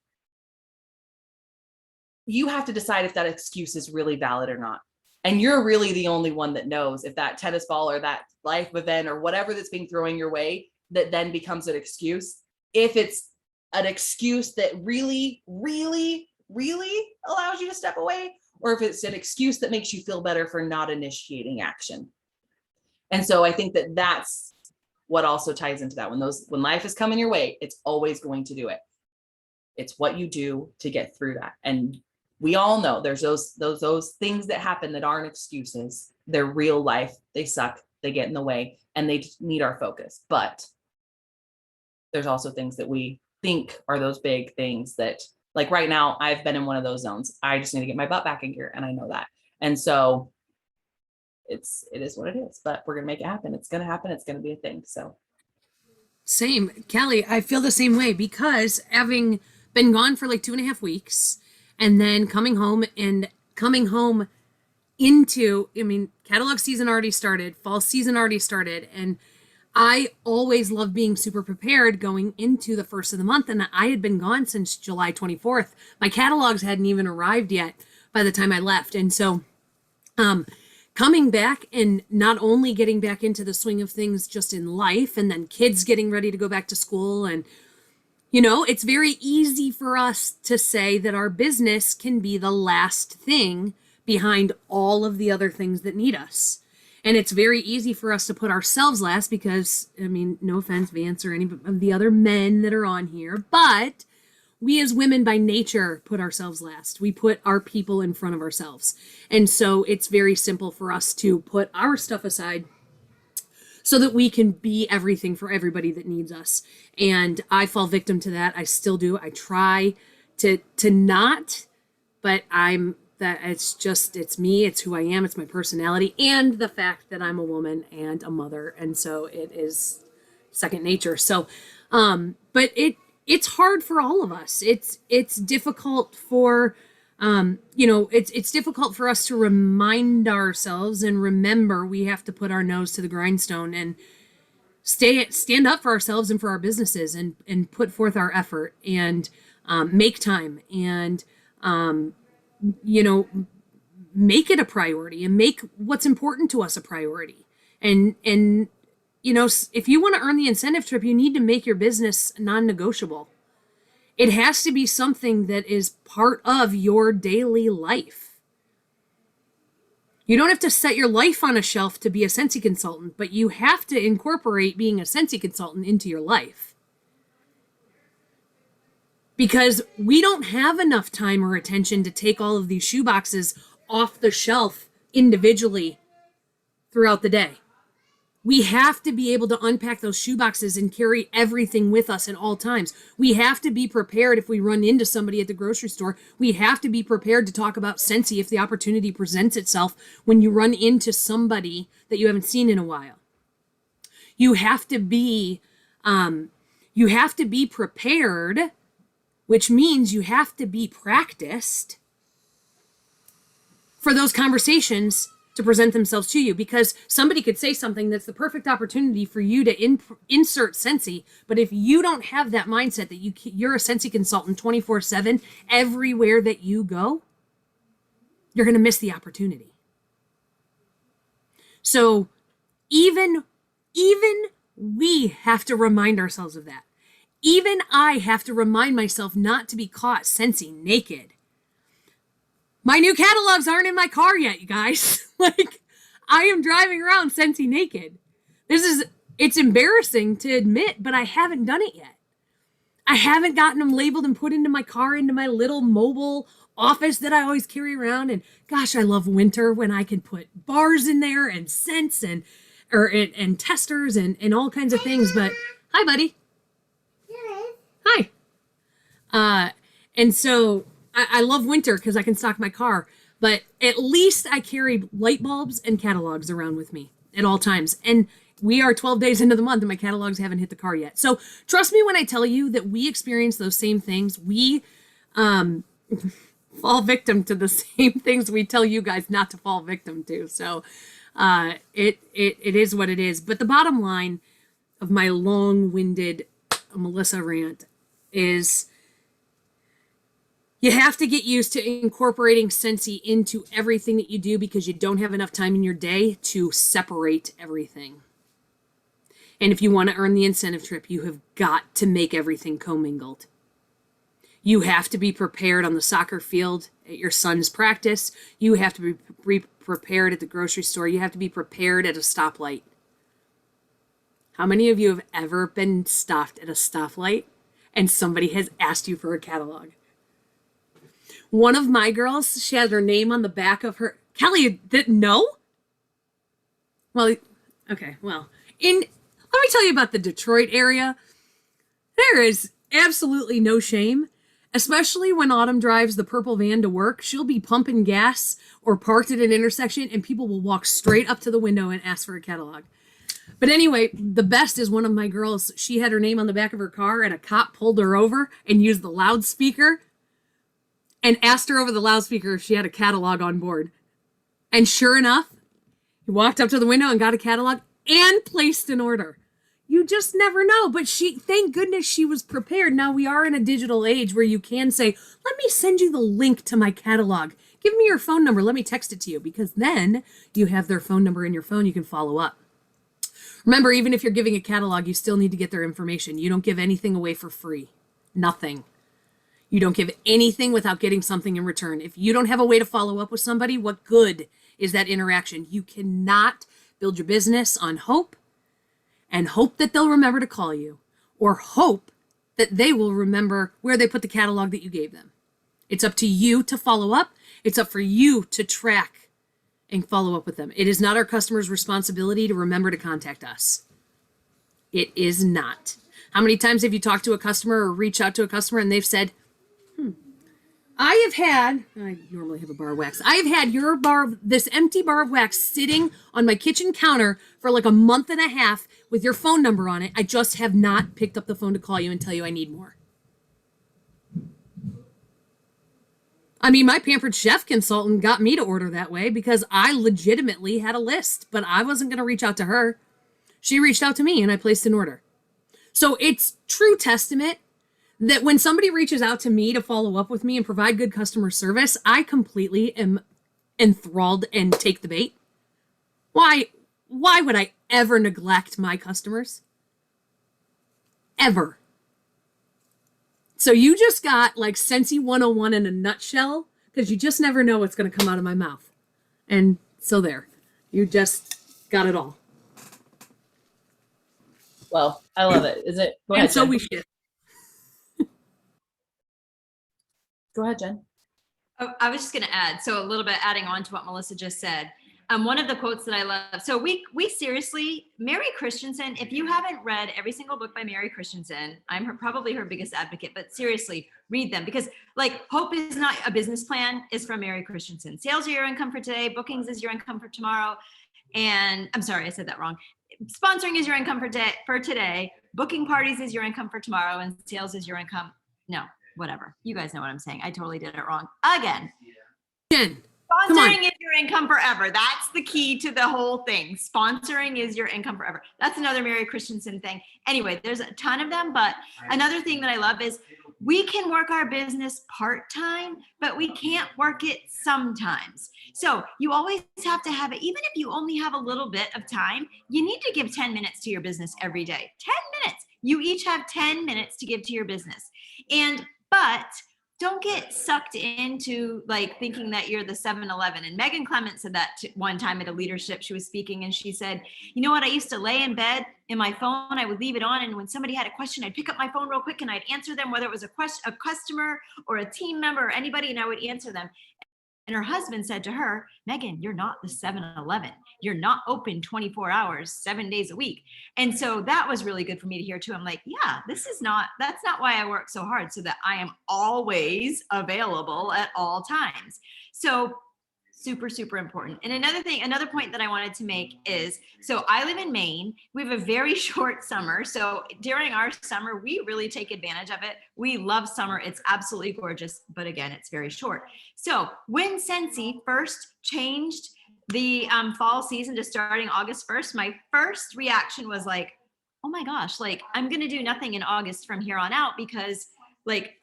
you have to decide if that excuse is really valid or not. And you're really the only one that knows if that tennis ball or that life event or whatever that's being thrown your way that then becomes an excuse. If it's an excuse that really, really, really allows you to step away, or if it's an excuse that makes you feel better for not initiating action. And so I think that that's what also ties into that. When life is coming your way, it's always going to do it. It's what you do to get through that. And we all know there's those things that happen that aren't excuses. They're real life. They suck. They get in the way and they need our focus. But there's also things that we think are those big things that, like right now, I've been in one of those zones. I just need to get my butt back in gear, and I know that. And so it is what it is, but we're gonna make it happen. It's gonna happen. It's gonna be a thing. So same, Kelly. I feel the same way, because having been gone for like 2.5 weeks and then coming home into, catalog season already started, fall season already started, and I always love being super prepared going into the first of the month. And I had been gone since July 24th. My catalogs hadn't even arrived yet by the time I left. And so coming back and not only getting back into the swing of things just in life, and then kids getting ready to go back to school. And, it's very easy for us to say that our business can be the last thing behind all of the other things that need us. And it's very easy for us to put ourselves last because, no offense, Vance, or any of the other men that are on here, but we as women by nature put ourselves last. We put our people in front of ourselves. And so it's very simple for us to put our stuff aside so that we can be everything for everybody that needs us. And I fall victim to that. I still do. I try to not, but it's me, it's who I am, it's my personality, and the fact that I'm a woman and a mother. And so it is second nature. So, but it's hard for all of us. It's difficult for, it's difficult for us to remind ourselves and remember we have to put our nose to the grindstone and stand up for ourselves and for our businesses and put forth our effort and, make time and, make it a priority and make what's important to us a priority. And if you want to earn the incentive trip, you need to make your business non-negotiable. It has to be something that is part of your daily life. You don't have to set your life on a shelf to be a Scentsy consultant, but you have to incorporate being a Scentsy consultant into your life. Because we don't have enough time or attention to take all of these shoe boxes off the shelf individually throughout the day. We have to be able to unpack those shoe boxes and carry everything with us at all times. We have to be prepared if we run into somebody at the grocery store. We have to be prepared to talk about Scentsy if the opportunity presents itself when you run into somebody that you haven't seen in a while. You have to be prepared, which means you have to be practiced for those conversations to present themselves to you, because somebody could say something that's the perfect opportunity for you to insert Scentsy. But if you don't have that mindset that you're a Scentsy consultant 24/7 everywhere that you go, you're going to miss the opportunity. So even we have to remind ourselves of that. Even I have to remind myself not to be caught Scentsy naked. My new catalogs aren't in my car yet, you guys. Like, I am driving around Scentsy naked. It's embarrassing to admit, but I haven't done it yet. I haven't gotten them labeled and put into my car, into my little mobile office that I always carry around. And gosh, I love winter when I can put bars in there and scents and testers and all kinds of things. But hi, buddy. Hi. And so I love winter because I can stock my car, but at least I carry light bulbs and catalogs around with me at all times. And we are 12 days into the month and my catalogs haven't hit the car yet. So trust me when I tell you that we experience those same things. We fall victim to the same things we tell you guys not to fall victim to. So it is what it is. But the bottom line of my long-winded Melissa rant is you have to get used to incorporating Scentsy into everything that you do because you don't have enough time in your day to separate everything. And if you want to earn the incentive trip, you have got to make everything commingled. You have to be prepared on the soccer field at your son's practice. You have to be prepared at the grocery store. You have to be prepared at a stoplight. How many of you have ever been stopped at a stoplight and somebody has asked you for a catalog? One of my girls, she had her name on the back of her. Kelly didn't know? Well, okay, well, let me tell you about the Detroit area. There is absolutely no shame, especially when Autumn drives the purple van to work. She'll be pumping gas or parked at an intersection and people will walk straight up to the window and ask for a catalog. But anyway, the best is one of my girls, she had her name on the back of her car and a cop pulled her over and used the loudspeaker and asked her over the loudspeaker if she had a catalog on board. And sure enough, he walked up to the window and got a catalog and placed an order. You just never know. But thank goodness she was prepared. Now we are in a digital age where you can say, let me send you the link to my catalog. Give me your phone number. Let me text it to you, because then you have their phone number in your phone. You can follow up. Remember, even if you're giving a catalog, you still need to get their information. You don't give anything away for free. Nothing. You don't give anything without getting something in return. If you don't have a way to follow up with somebody, what good is that interaction? You cannot build your business on hope and hope that they'll remember to call you, or hope that they will remember where they put the catalog that you gave them. It's up to you to follow up. It's up for you to track and follow up with them. It is not our customer's responsibility to remember to contact us. It is not. How many times have you talked to a customer or reached out to a customer and they've said, I normally have a bar of wax. I have had this empty bar of wax sitting on my kitchen counter for like a month and a half with your phone number on it. I just have not picked up the phone to call you and tell you I need more. I mean, my Pampered Chef consultant got me to order that way because I legitimately had a list, but I wasn't going to reach out to her. She reached out to me and I placed an order. So it's true testament that when somebody reaches out to me to follow up with me and provide good customer service, I completely am enthralled and take the bait. Why would I ever neglect my customers? Ever. So you just got like Scentsy 101 in a nutshell, because you just never know what's going to come out of my mouth. And So there, you just got it all. Well, I love it. Is it? Go And ahead, so Jen. we should. Go ahead, Jen. Oh, I was just going to add, so a little bit adding on to what Melissa just said. One of the quotes that I love. So we seriously, Mary Christensen. If you haven't read every single book by Mary Christensen, I'm probably her biggest advocate. But seriously, read them, because like Hope is Not a Business Plan is from Mary Christensen. Sales are your income for today. Bookings is your income for tomorrow. And I'm sorry, I said that wrong. Sponsoring is your income for today. Booking parties is your income for tomorrow, and sales is your income. No, whatever. You guys know what I'm saying. I totally did it wrong again. Jen, come on. Sponsoring is your income forever. That's the key to the whole thing. Sponsoring is your income forever. That's another Mary Christensen thing. Anyway, there's a ton of them, but another thing that I love is we can work our business part-time, but we can't work it sometimes. So you always have to have it, even if you only have a little bit of time, you need to give 10 minutes to your business every day. 10 minutes. You each have 10 minutes to give to your business. But don't get sucked into like thinking that you're the 7-Eleven. And Megan Clement said that one time at a leadership. She was speaking and she said, you know what? I used to lay in bed in my phone. I would leave it on. And when somebody had a question, I'd pick up my phone real quick and I'd answer them, whether it was a customer or a team member or anybody, and I would answer them. And her husband said to her, Megan, you're not the 7-Eleven. You're not open 24 hours, 7 days a week. And so that was really good for me to hear too. I'm like, yeah, that's not why I work so hard, so that I am always available at all times. So super, super important. And another point that I wanted to make is, so I live in Maine. We have a very short summer. So during our summer, we really take advantage of it. We love summer. It's absolutely gorgeous. But again, it's very short. So when Scentsy first changed the fall season to starting August 1st, my first reaction was like, oh my gosh, like I'm going to do nothing in August from here on out, because like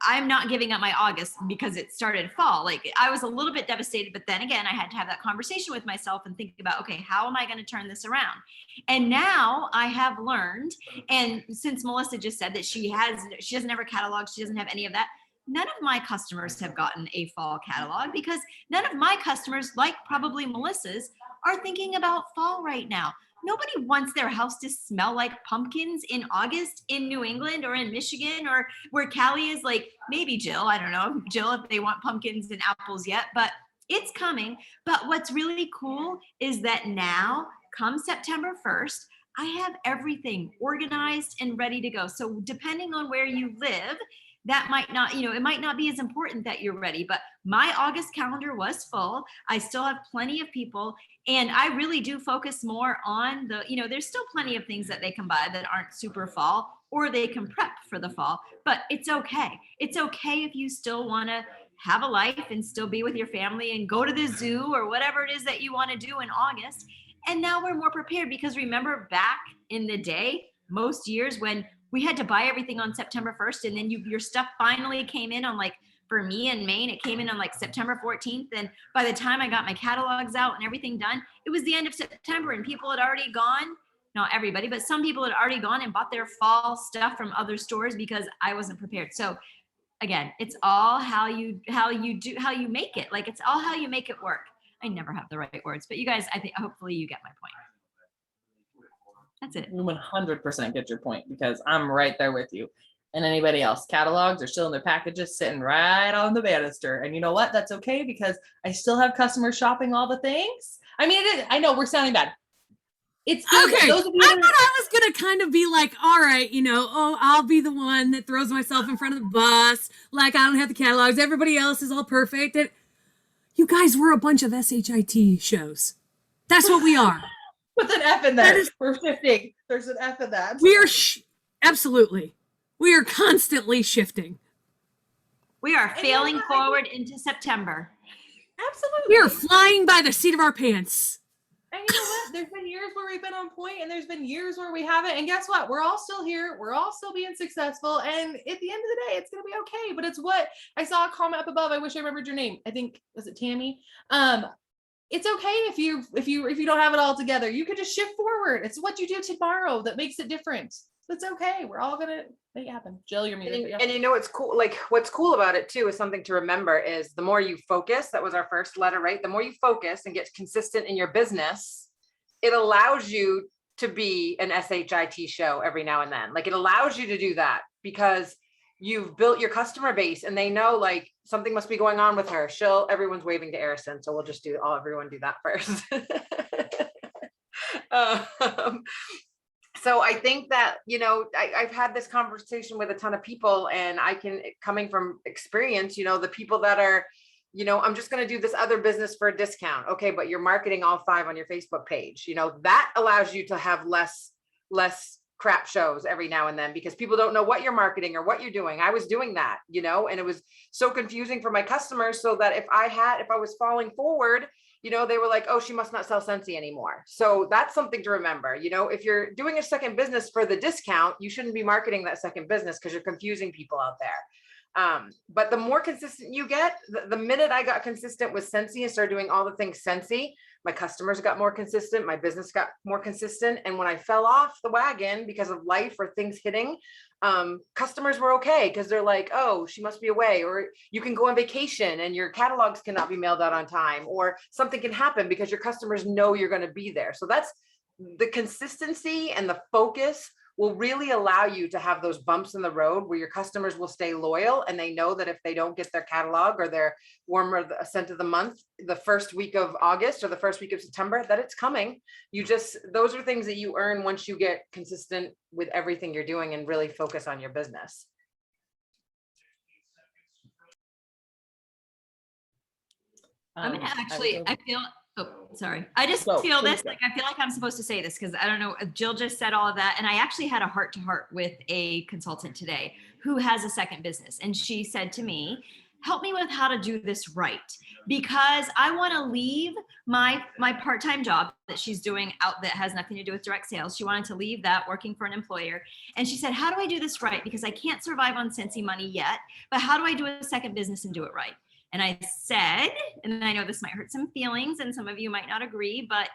I'm not giving up my August because it started fall. Like I was a little bit devastated, but then again, I had to have that conversation with myself and think about, okay, how am I going to turn this around? And now I have learned, and since Melissa just said that she doesn't have a catalog, she doesn't have any of that. None of my customers have gotten a fall catalog, because none of my customers, like probably Melissa's, are thinking about fall right now. Nobody wants their house to smell like pumpkins in August in New England or in Michigan, or where Callie is. Like maybe Jill, I don't know, Jill, if they want pumpkins and apples yet, but it's coming. But what's really cool is that now, come September 1st, I have everything organized and ready to go. So depending on where you live, that might not, it might not be as important that you're ready, but my August calendar was full. I still have plenty of people, and I really do focus more on there's still plenty of things that they can buy that aren't super fall, or they can prep for the fall, but it's okay. It's okay if you still want to have a life and still be with your family and go to the zoo or whatever it is that you want to do in August. And now we're more prepared, because remember back in the day, most years when we had to buy everything on September 1st, and then your stuff finally came in on, like, for me in Maine, it came in on like September 14th. And by the time I got my catalogs out and everything done, it was the end of September, and people had already gone. Not everybody, but some people had already gone and bought their fall stuff from other stores because I wasn't prepared. So again, it's all how you make it. Like, it's all how you make it work. I never have the right words, but you guys, I think hopefully you get my point. That's it. 100% get your point, because I'm right there with you. And anybody else, catalogs are still in their packages sitting right on the banister. And you know what? That's okay, because I still have customers shopping all the things. I mean, I know we're sounding bad. It's good. Okay. Those of you I thought I was going to kind of be like, all right, I'll be the one that throws myself in front of the bus. Like, I don't have the catalogs. Everybody else is all perfect. And you guys were a bunch of SHIT shows. That's what we are. With an F in there. We're shifting. There's an F in that. We are absolutely. We are constantly shifting. We are failing forward into September. Absolutely. We are flying by the seat of our pants. And you know what? There's been years where we've been on point, and there's been years where we haven't. And guess what? We're all still here. We're all still being successful. And at the end of the day, it's going to be okay. But it's what I saw a comment up above. I wish I remembered your name. I think, was it Tammy? it's okay if you don't have it all together. You can just shift forward. It's what you do tomorrow that makes it different. It's okay. We're all gonna make it happen. Jill, you're muted. And, But yeah. and you know, it's cool. Like what's cool about it too is something to remember is the more you focus, that was our first letter, right? The more you focus and get consistent in your business, it allows you to be an SHIT show every now and then. Like it allows you to do that because you've built your customer base and they know like something must be going on with her. Everyone's waving to Arison. So we'll just everyone do that first. So I think that, you know, I've had this conversation with a ton of people and coming from experience, you know, the people that are, you know, I'm just going to do this other business for a discount. Okay. But you're marketing all 5 on your Facebook page, you know, that allows you to have less crap shows every now and then because people don't know what you're marketing or what you're doing. I was doing that, you know, and it was so confusing for my customers so that if I was falling forward, you know, they were like, oh, she must not sell Scentsy anymore. So that's something to remember. You know, if you're doing a second business for the discount, you shouldn't be marketing that second business because you're confusing people out there. But the more consistent you get, the minute I got consistent with Scentsy and started doing all the things Scentsy, my customers got more consistent, my business got more consistent. And when I fell off the wagon because of life or things hitting, customers were okay because they're like, oh, she must be away, or you can go on vacation and your catalogs cannot be mailed out on time, or something can happen because your customers know you're going to be there. So that's the consistency and the focus will really allow you to have those bumps in the road where your customers will stay loyal and they know that if they don't get their catalog or their warmer scent of the month the first week of August or the first week of September, that it's coming. Those are things that you earn once you get consistent with everything you're doing and really focus on your business. I'm gonna actually, would- I feel, oh, sorry. I just Go, feel please this, go. like, I feel like I'm supposed to say this because I don't know, Jill just said all of that. And I actually had a heart to heart with a consultant today who has a second business. And she said to me, help me with how to do this right. Because I want to leave my part-time job that she's doing out that has nothing to do with direct sales. She wanted to leave that working for an employer. And she said, how do I do this right? Because I can't survive on Scentsy money yet, but how do I do a second business and do it right? And I said, and I know this might hurt some feelings and some of you might not agree, but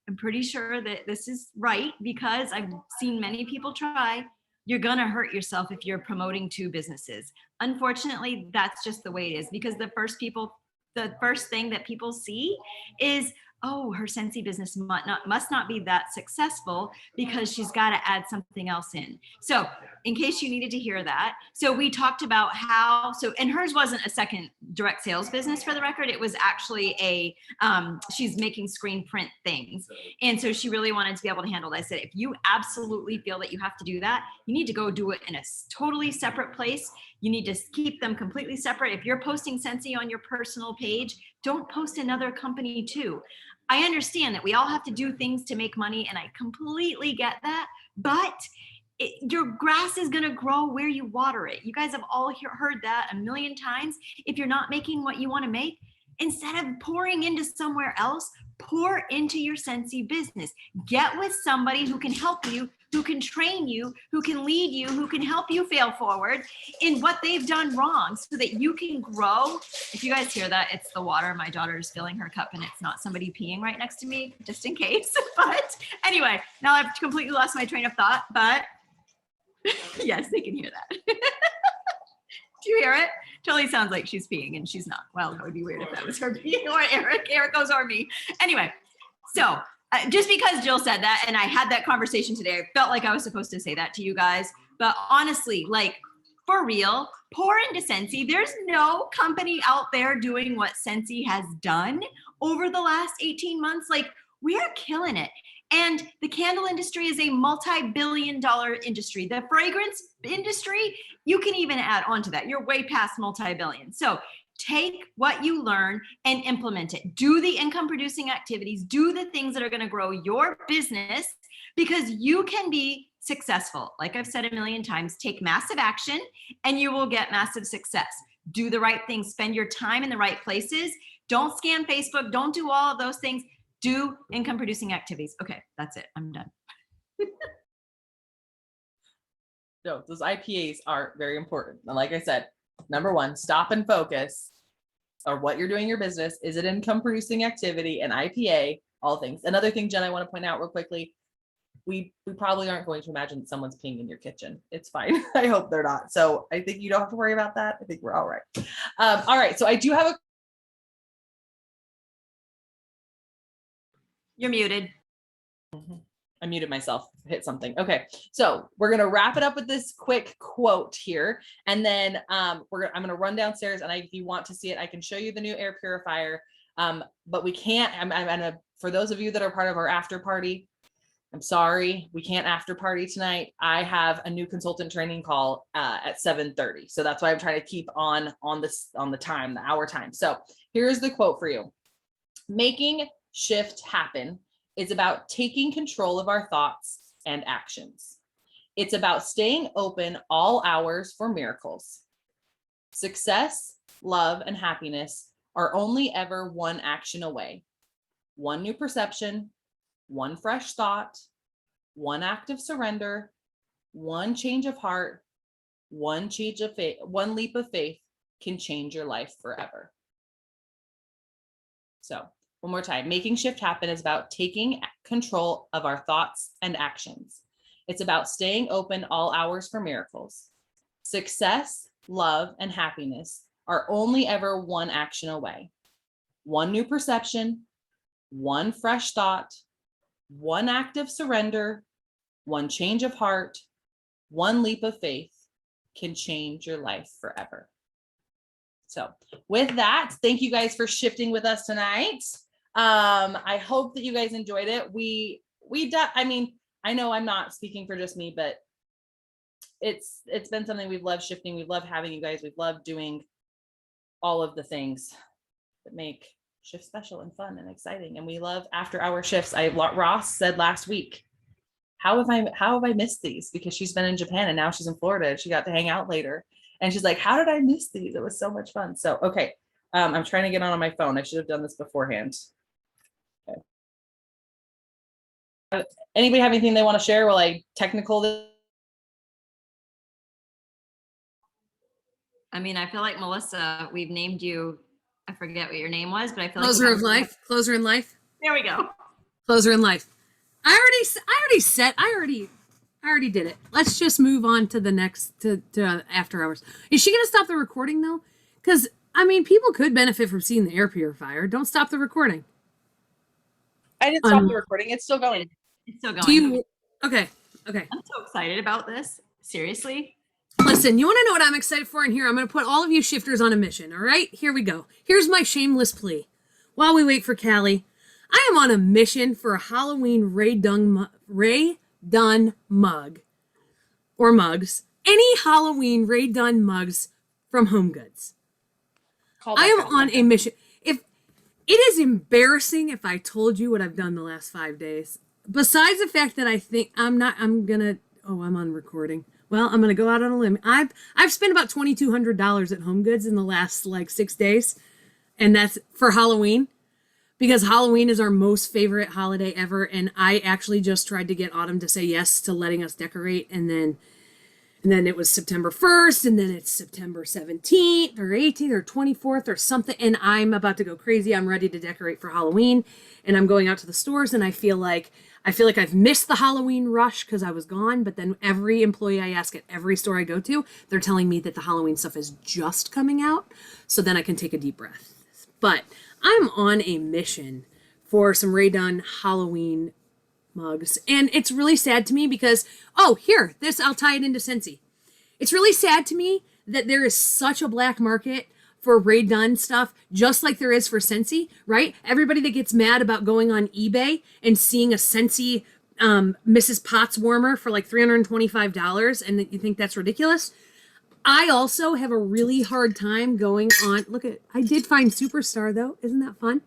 I'm pretty sure that this is right because I've seen many people try. You're gonna hurt yourself if you're promoting 2 businesses. Unfortunately, that's just the way it is because the first thing that people see is, oh, her Scentsy business must not be that successful because she's got to add something else in. So in case you needed to hear that. So we talked about and hers wasn't a second direct sales business for the record. It was actually she's making screen print things. And so she really wanted to be able to handle that. I said, if you absolutely feel that you have to do that, you need to go do it in a totally separate place. You need to keep them completely separate. If you're posting Scentsy on your personal page, don't post another company too. I understand that we all have to do things to make money, and I completely get that, but your grass is going to grow where you water it. You guys have all heard that a million times. If you're not making what you want to make, instead of pouring into somewhere else, pour into your Scentsy business. Get with somebody who can help you, who can train you, who can lead you, who can help you fail forward in what they've done wrong so that you can grow. If you guys hear that, it's the water. My daughter is filling her cup and it's not somebody peeing right next to me, just in case. But anyway, now I've completely lost my train of thought, but yes, they can hear that. Do you hear it? Totally sounds like she's peeing and she's not. Well, that would be weird if that was her peeing or Eric goes or me. Anyway, so just because Jill said that and I had that conversation today, I felt like I was supposed to say that to you guys. But honestly, like for real, pour into Scentsy. There's no company out there doing what Scentsy has done over the last 18 months. Like we are killing it. And the candle industry is a multi-billion-dollar industry. The fragrance industry, you can even add on to that. You're way past multi-billion. So take what you learn and implement it. Do the income producing activities, do the things that are going to grow your business because you can be successful. Like I've said a million times, take massive action and you will get massive success. Do the right things, spend your time in the right places. Don't scam Facebook. Don't do all of those things. Do income producing activities. Okay, that's it. I'm done. No, those IPAs are very important. And like I said, number 1, stop and focus. or what you're doing in your business. Is it income producing activity and IPA, all things. Another thing, Jen, I want to point out real quickly, we probably aren't going to imagine that someone's peeing in your kitchen. It's fine. I hope they're not. So I think you don't have to worry about that. I think we're all right. All right. So I do have You're muted. I muted myself, hit something. Okay, so we're gonna wrap it up with this quick quote here, and then I'm gonna run downstairs, and if you want to see it, I can show you the new air purifier. But we can't. For those of you that are part of our after party, I'm sorry, we can't after party tonight. I have a new consultant training call at 7:30, so that's why I'm trying to keep on the time, the hour time. So here's the quote for you: making shift happen is about taking control of our thoughts and actions. It's about staying open all hours for miracles. Success, love, and happiness are only ever one action away. One new perception, one fresh thought, one act of surrender, one change of heart, one change of faith, one leap of faith can change your life forever. So, one more time, making shift happen is about taking control of our thoughts and actions. It's about staying open all hours for miracles. Success, love, and happiness are only ever one action away. One new perception, one fresh thought, one act of surrender, one change of heart, one leap of faith can change your life forever. So with that, thank you guys for shifting with us tonight. I hope that you guys enjoyed it. I mean, I know I'm not speaking for just me, but it's been something we've loved shifting. We've loved having you guys. We've loved doing all of the things that make shift special and fun and exciting. And we love after hour shifts. Ross said last week, how have I missed these? Because she's been in Japan and now she's in Florida. She got to hang out later. And she's like, how did I miss these? It was so much fun. So, okay. I'm trying to get on my phone. I should have done this beforehand. Okay. Anybody have anything they want to share? Well, like technical. I mean, I feel like Melissa, we've named you, I forget what your name was, but I feel Closer like of life. Closer in life. There we go. Closer in life. I already did it. Let's just move on to the next to after hours. Is she gonna stop the recording though? Because I mean, people could benefit from seeing the air purifier. Don't stop the recording. I didn't stop the recording. It's still going. It's still going. Okay. I'm so excited about this. Seriously. Listen, you want to know what I'm excited for in here? I'm going to put all of you shifters on a mission. All right, here we go. Here's my shameless plea. While we wait for Callie, I am on a mission for a Halloween Ray Dunn mug or mugs. Any Halloween Ray Dunn mugs from Home Goods. I am on a mission. If it is embarrassing if I told you what I've done the last 5 days, besides the fact that I think I'm on recording. Well, I'm gonna go out on a limb. I've spent about $2,200 at Home Goods in the last 6 days, and that's for Halloween, because Halloween is our most favorite holiday ever. And I actually just tried to get Autumn to say yes to letting us decorate, and then it was September 1st, and then it's September 17th or 18th or 24th or something, and I'm about to go crazy. I'm ready to decorate for Halloween, and I'm going out to the stores, and I feel like I've missed the Halloween rush because I was gone, but then every employee I ask at every store I go to, they're telling me that the Halloween stuff is just coming out, so then I can take a deep breath. But I'm on a mission for some Ray Dunn Halloween mugs, and it's really sad to me because, I'll tie it into Scentsy. It's really sad to me that there is such a black market for Ray Dunn stuff, just like there is for Scentsy, right? Everybody that gets mad about going on eBay and seeing a Scentsy Mrs. Potts warmer for like $325 and that you think that's ridiculous. I also have a really hard time going on. I did find Superstar though. Isn't that fun?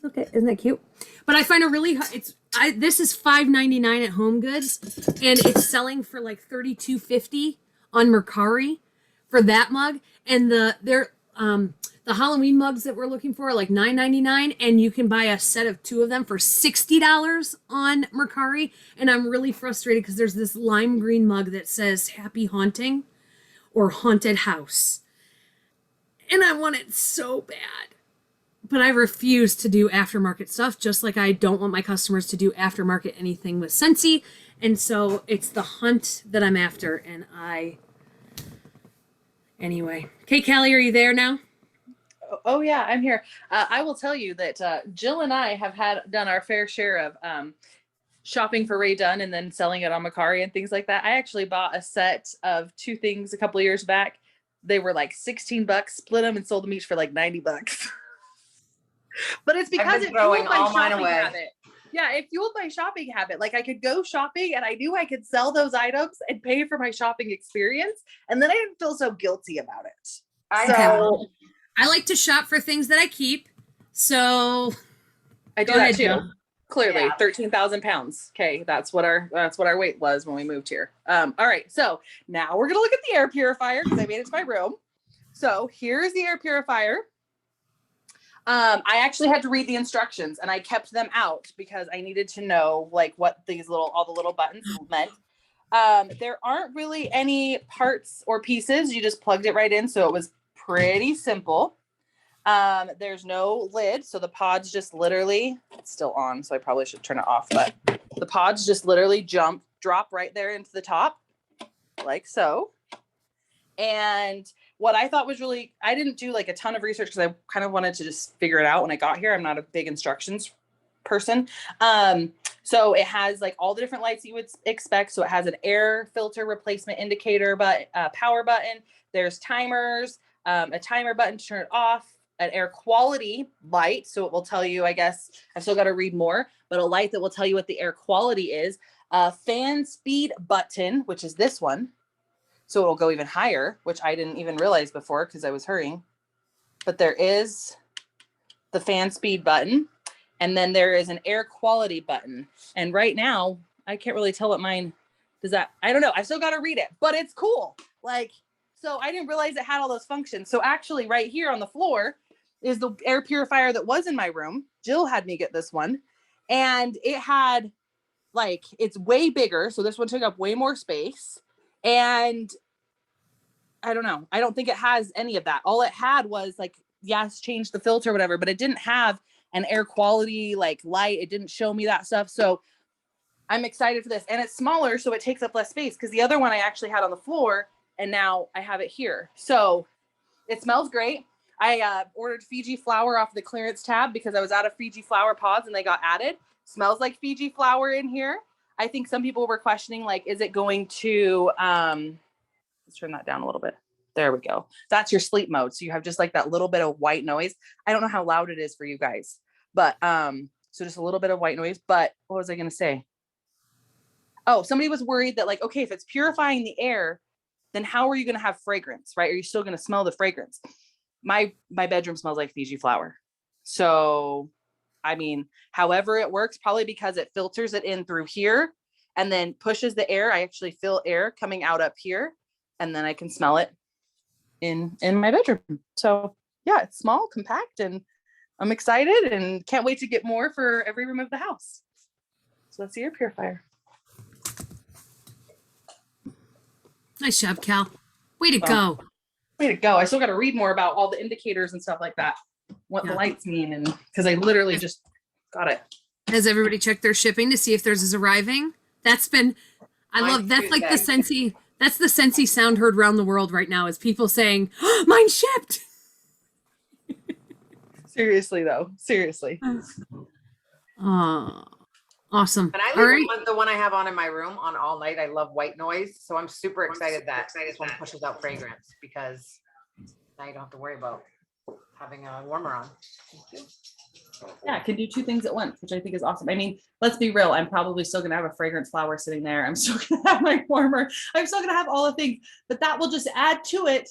Okay, isn't that cute? But I find this is $5.99 at Home Goods, and it's selling for like $32.50 on Mercari for that mug. And the Halloween mugs that we're looking for are like $9.99, and you can buy a set of 2 of them for $60 on Mercari. And I'm really frustrated because there's this lime green mug that says Happy Haunting or Haunted House. and I want it so bad. But I refuse to do aftermarket stuff, just like I don't want my customers to do aftermarket anything with Scentsy. And so it's the hunt that I'm after. And anyway. Okay, Callie, are you there now? Oh yeah, I'm here. I will tell you that Jill and I have done our fair share of shopping for Ray Dunn and then selling it on Macari and things like that. I actually bought a set of 2 things a couple of years back. They were like $16, split them and sold them each for like $90. But it's because it fueled my shopping habit. Yeah, it fueled my shopping habit. Like I could go shopping and I knew I could sell those items and pay for my shopping experience. And then I didn't feel so guilty about it. I like to shop for things that I keep. So I do Go that ahead, too. Jill. Clearly, Yeah. 13,000 pounds. Okay, that's what our weight was when we moved here. All right, so now we're gonna look at the air purifier because I made it to my room. So here's the air purifier. I actually had to read the instructions and I kept them out because I needed to know like what all the little buttons meant. There aren't really any parts or pieces. You just plugged it right in, so it was pretty simple. There's no lid, so the pods just literally, it's still on, so I probably should turn it off, but the pods just literally drop right there into the top, like so. And what I thought was I didn't do like a ton of research because I kind of wanted to just figure it out when I got here. I'm not a big instructions person. So it has like all the different lights you would expect. So it has an air filter replacement indicator, power button. There's timers, a timer button to turn it off, an air quality light. So it will tell you, I guess, I've still got to read more, but a light that will tell you what the air quality is. A fan speed button, which is this one. So it'll go even higher, which I didn't even realize before because I was hurrying. But there is the fan speed button. And then there is an air quality button. And right now, I can't really tell what mine does that. I don't know. I still got to read it, but it's cool. Like, so I didn't realize it had all those functions. So actually right here on the floor is the air purifier that was in my room. Jill had me get this one. And it had like, it's way bigger. So this one took up way more space. And I don't know. I don't think it has any of that. All it had was like, yes, change the filter, whatever, but it didn't have an air quality like light. It didn't show me that stuff. So I'm excited for this. And it's smaller, so it takes up less space because the other one I actually had on the floor and now I have it here. So it smells great. I ordered Fiji flower off the clearance tab because I was out of Fiji flower pods and they got added. Smells like Fiji flower in here. I think some people were questioning, like, is it going to, let's turn that down a little bit. There we go. That's your sleep mode. So you have just like that little bit of white noise. I don't know how loud it is for you guys, but so just a little bit of white noise. But what was I going to say? Oh, somebody was worried that like, okay, if it's purifying the air, then how are you going to have fragrance, right? Are you still going to smell the fragrance? My bedroom smells like Fiji flower. So, I mean, however it works, probably because it filters it in through here and then pushes the air. I actually feel air coming out up here and then I can smell it in my bedroom. So yeah, it's small, compact, and I'm excited and can't wait to get more for every room of the house. So that's the air purifier. Nice job, Cal. Way to go. Way to go. I still got to read more about all the indicators and stuff like that. What the lights mean. And because I literally just got it. Has everybody checked their shipping to see if theirs is arriving? That's like the Scentsy. That's the Scentsy sound heard around the world right now is people saying, oh, mine shipped. Seriously though. Seriously. Awesome. And I All leave right. the one I have on in my room on all night. I love white noise. So I'm super excited that this one pushes out fragrance because now you don't have to worry about having a warmer on. Yeah, it can do 2 things at once, which I think is awesome. I mean, let's be real. I'm probably still going to have a fragrance flower sitting there. I'm still going to have my warmer. I'm still going to have all the things, but that will just add to it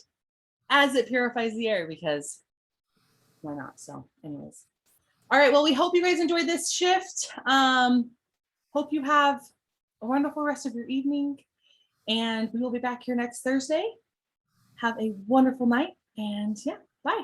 as it purifies the air because why not? So anyways. All right. Well, we hope you guys enjoyed this shift. Hope you have a wonderful rest of your evening and we will be back here next Thursday. Have a wonderful night and yeah, bye.